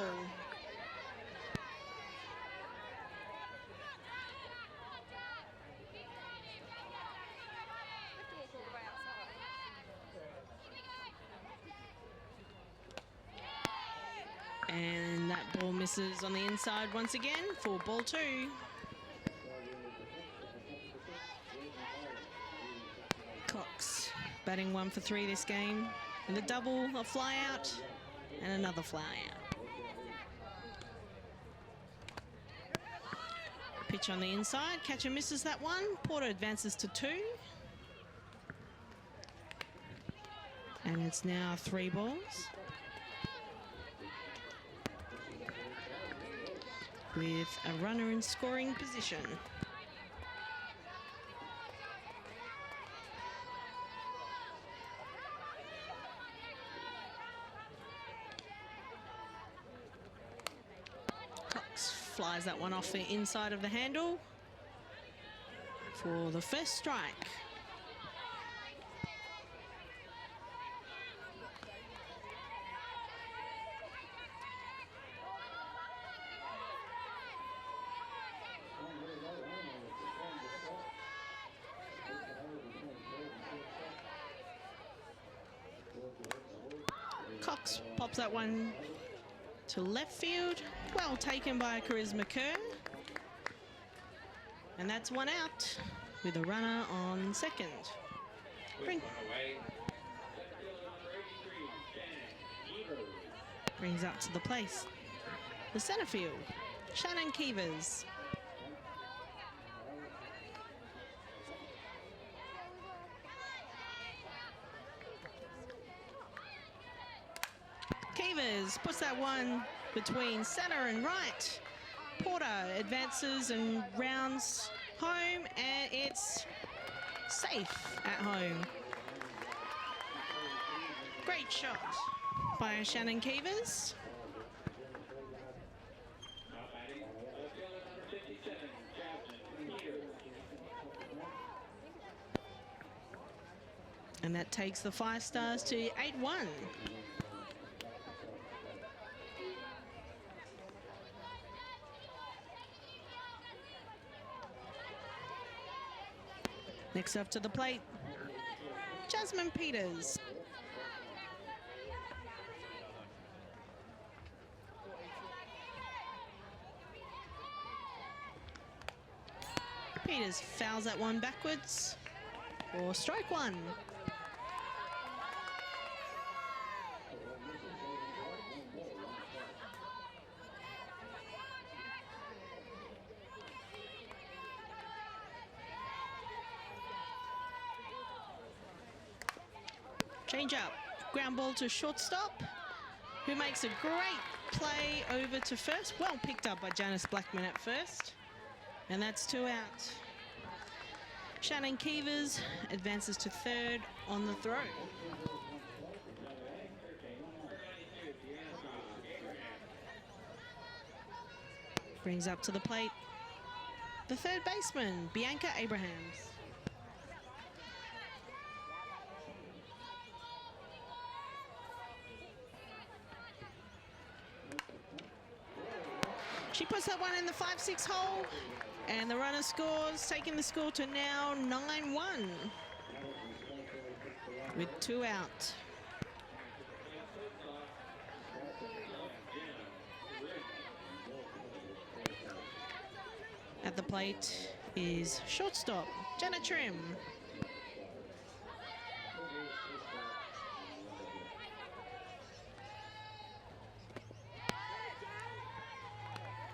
And that ball misses on the inside once again for ball 2. Cox batting 1 for 3 this game. And a double, a fly out, and another fly out. Pitch on the inside, catcher misses that one. Porter advances to 2. And it's now 3 balls. With a runner in scoring position. Cox flies that one off the inside of the handle for the first strike. Cox pops that one to left field. Well taken by Charisma Kerr. And that's one out with a runner on second. Brings up to the place. The center field, Shannon Keevers. Keevers puts that one between center and right. Porter advances and rounds home, and it's safe at home. Great shot by Shannon Keevers. And that takes the Five Stars to 8-1. Next up to the plate, Jasmine Peters. Peters fouls that one backwards for strike 1. Change up, ground ball to shortstop, who makes a great play over to first. Well picked up by Janice Blackman at first. And that's 2 out. Shannon Keevers advances to third on the throw. Brings up to the plate the third baseman, Bianca Abrahams. She puts that one in the 5-6 hole, And the runner scores, taking the score to now 9-1 with 2 out. At the plate is shortstop Jenna Trim.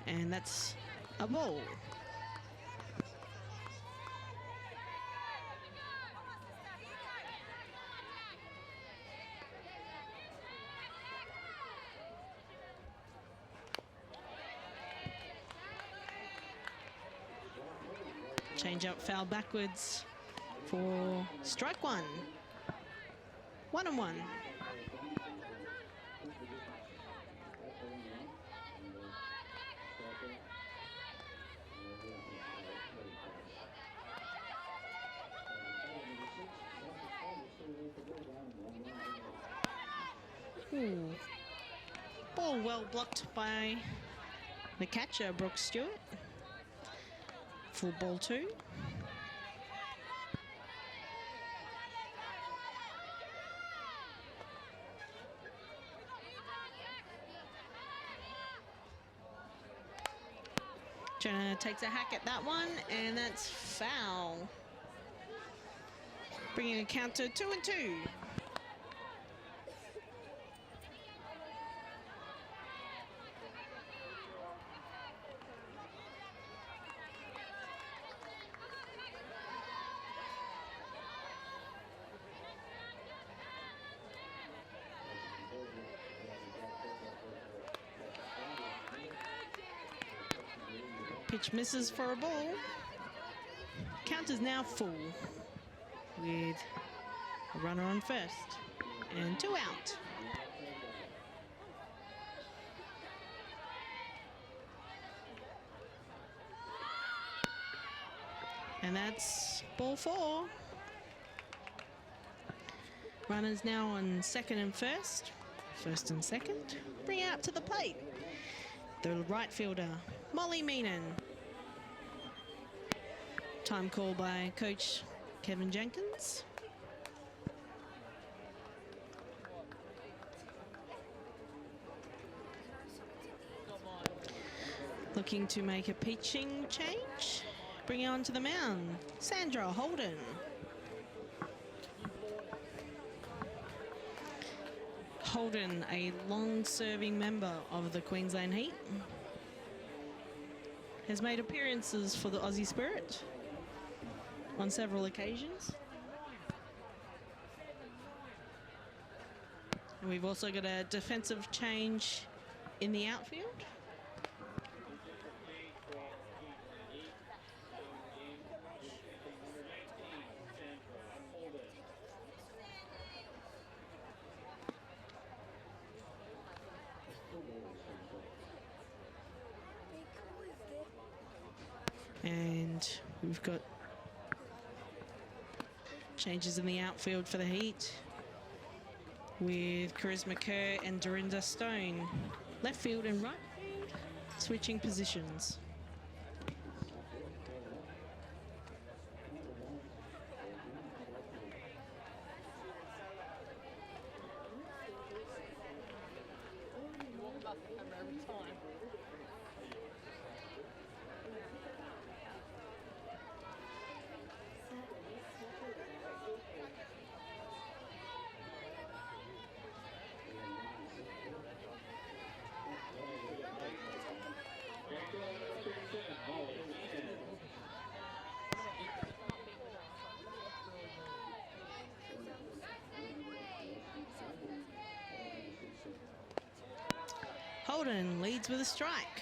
And that's a ball. Change up, foul backwards for strike 1. 1-1. Ooh. Ball well blocked by the catcher, Brooke Stewart. Full ball 2. Jenna takes a hack at that one, and that's foul. Bringing a count to 2-2. Pitch misses for a ball. Count is now full with a runner on first and 2 out. And that's ball 4. Runners now on second and first and second. Bring out to the plate the right fielder, Molly Meenan. Time call by Coach Kevin Jenkins. Looking to make a pitching change. Bringing on to the mound, Sandra Holden. Holden, a long-serving member of the Queensland Heat, has made appearances for the Aussie Spirit on several occasions. And we've also got a defensive change in the outfield. And we've got changes in the outfield for the Heat with Charisma Kerr and Dorinda Stone. Left field and right field switching positions. Holden leads with a strike.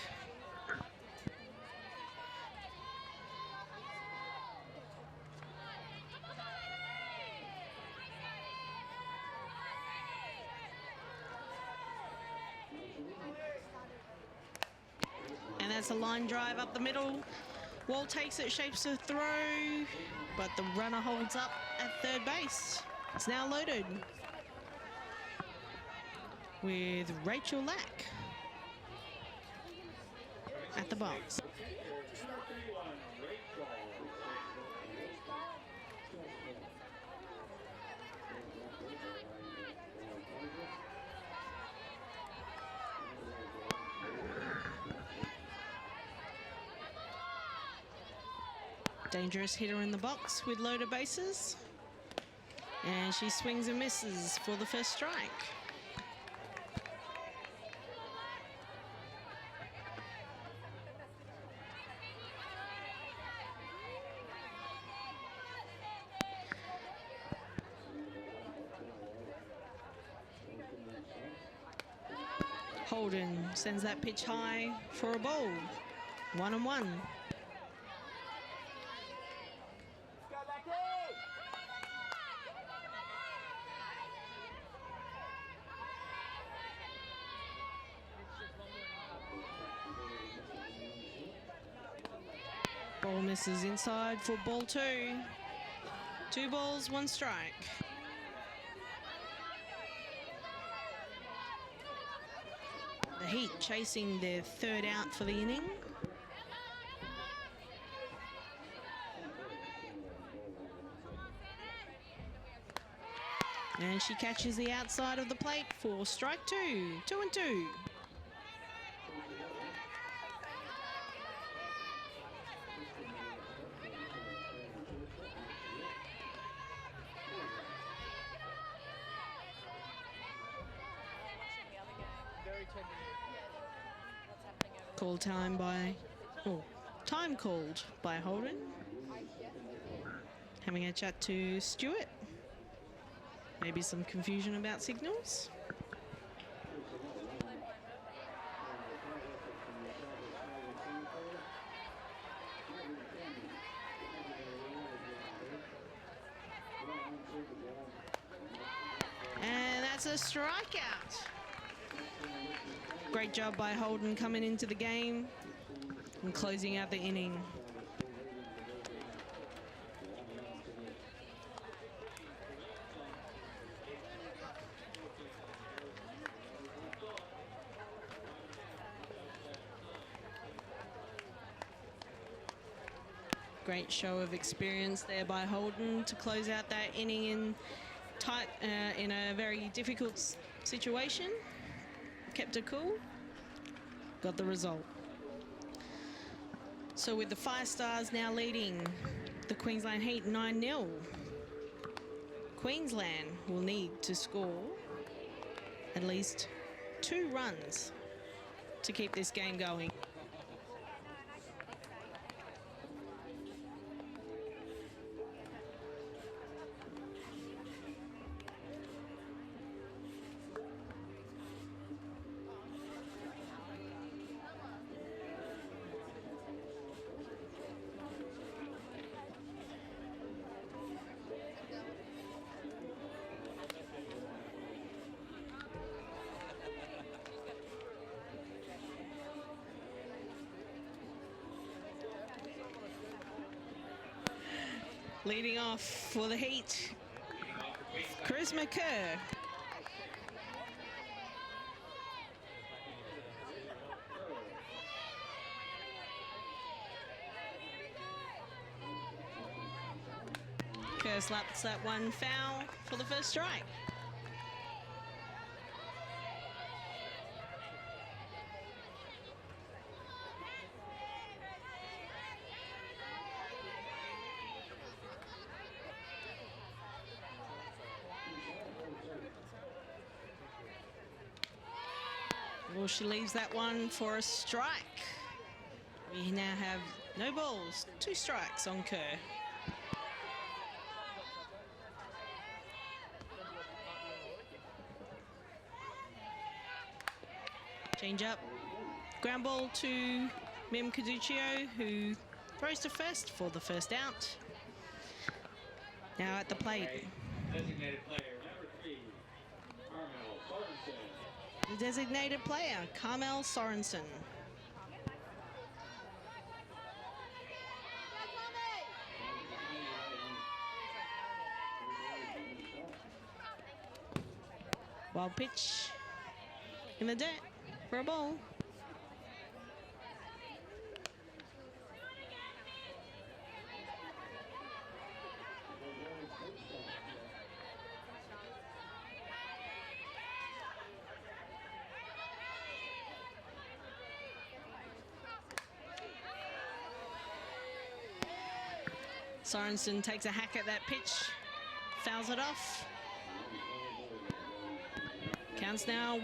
And that's a line drive up the middle. Wall takes it, shapes a throw, but the runner holds up at third base. It's now loaded with Rachel Lack at the box. Start 31. Dangerous hitter in the box with loaded bases. And she swings and misses for the first strike. Holden sends that pitch high for a ball. 1-1. Ball misses inside for ball 2. 2 balls, 1 strike. The Heat chasing their 3rd out for the inning. And she catches the outside of the plate for strike 2. 2-2. Call time by, time called by Holden. Having a chat to Stewart. Maybe some confusion about signals. And that's a strikeout. Great job by Holden coming into the game and closing out the inning. Great show of experience there by Holden to close out that inning in a very difficult situation. Kept her cool, got the result. So with the Five Stars now leading the Queensland Heat 9-0, Queensland will need to score at least 2 runs to keep this game going. Leading off for the Heat, Charisma Kerr. Kerr slaps that one foul for the first strike. Well, she leaves that one for a strike. We now have no balls, 2 strikes on Kerr. Change up. Ground ball to Mim Caduccio, who throws to first for the first out. Now at the plate. Designated player number 3, Carmel Sorensen. The designated player, Carmel Sorensen. Wild pitch in the dirt for a ball. Sorensen takes a hack at that pitch, fouls it off. Counts now 1-1.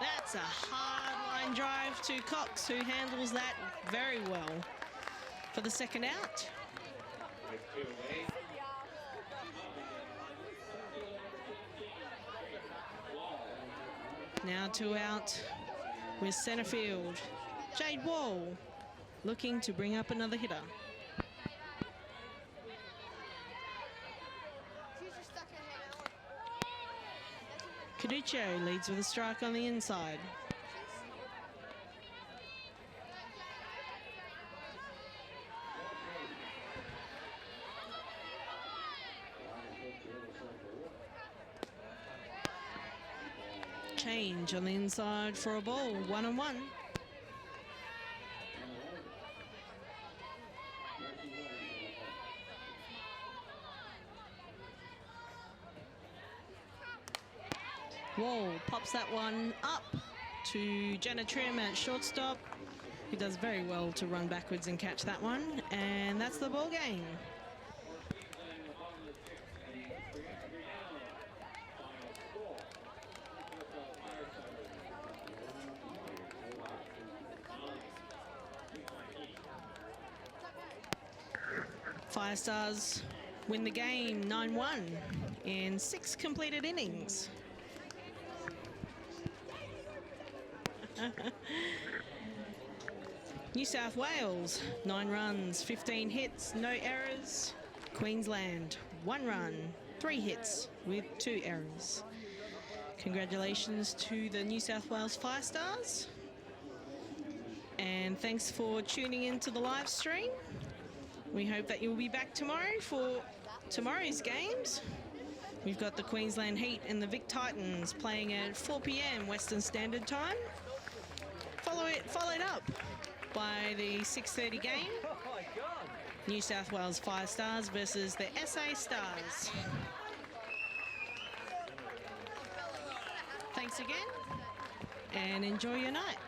That's a hard line drive to Cox, who handles that very well for the second out. Now 2 out with centre field. Jade Wall looking to bring up another hitter. Caduccio leads with a strike on the inside. Change on the inside for a ball, 1-1. Wall pops that one up to Jenna Trim at shortstop, who does very well to run backwards and catch that one, and that's the ball game. Fire Stars win the game 9-1 in 6 completed innings. New South Wales, 9 runs, 15 hits, no errors. Queensland, 1 run, 3 hits with 2 errors. Congratulations to the New South Wales Fire Stars. And thanks for tuning in to the live stream. We hope that you'll be back tomorrow for tomorrow's games. We've got the Queensland Heat and the Vic Titans playing at 4 p.m. Western Standard Time. Followed up by the 6:30 game. New South Wales Fire Stars versus the SA Stars. Thanks again and enjoy your night.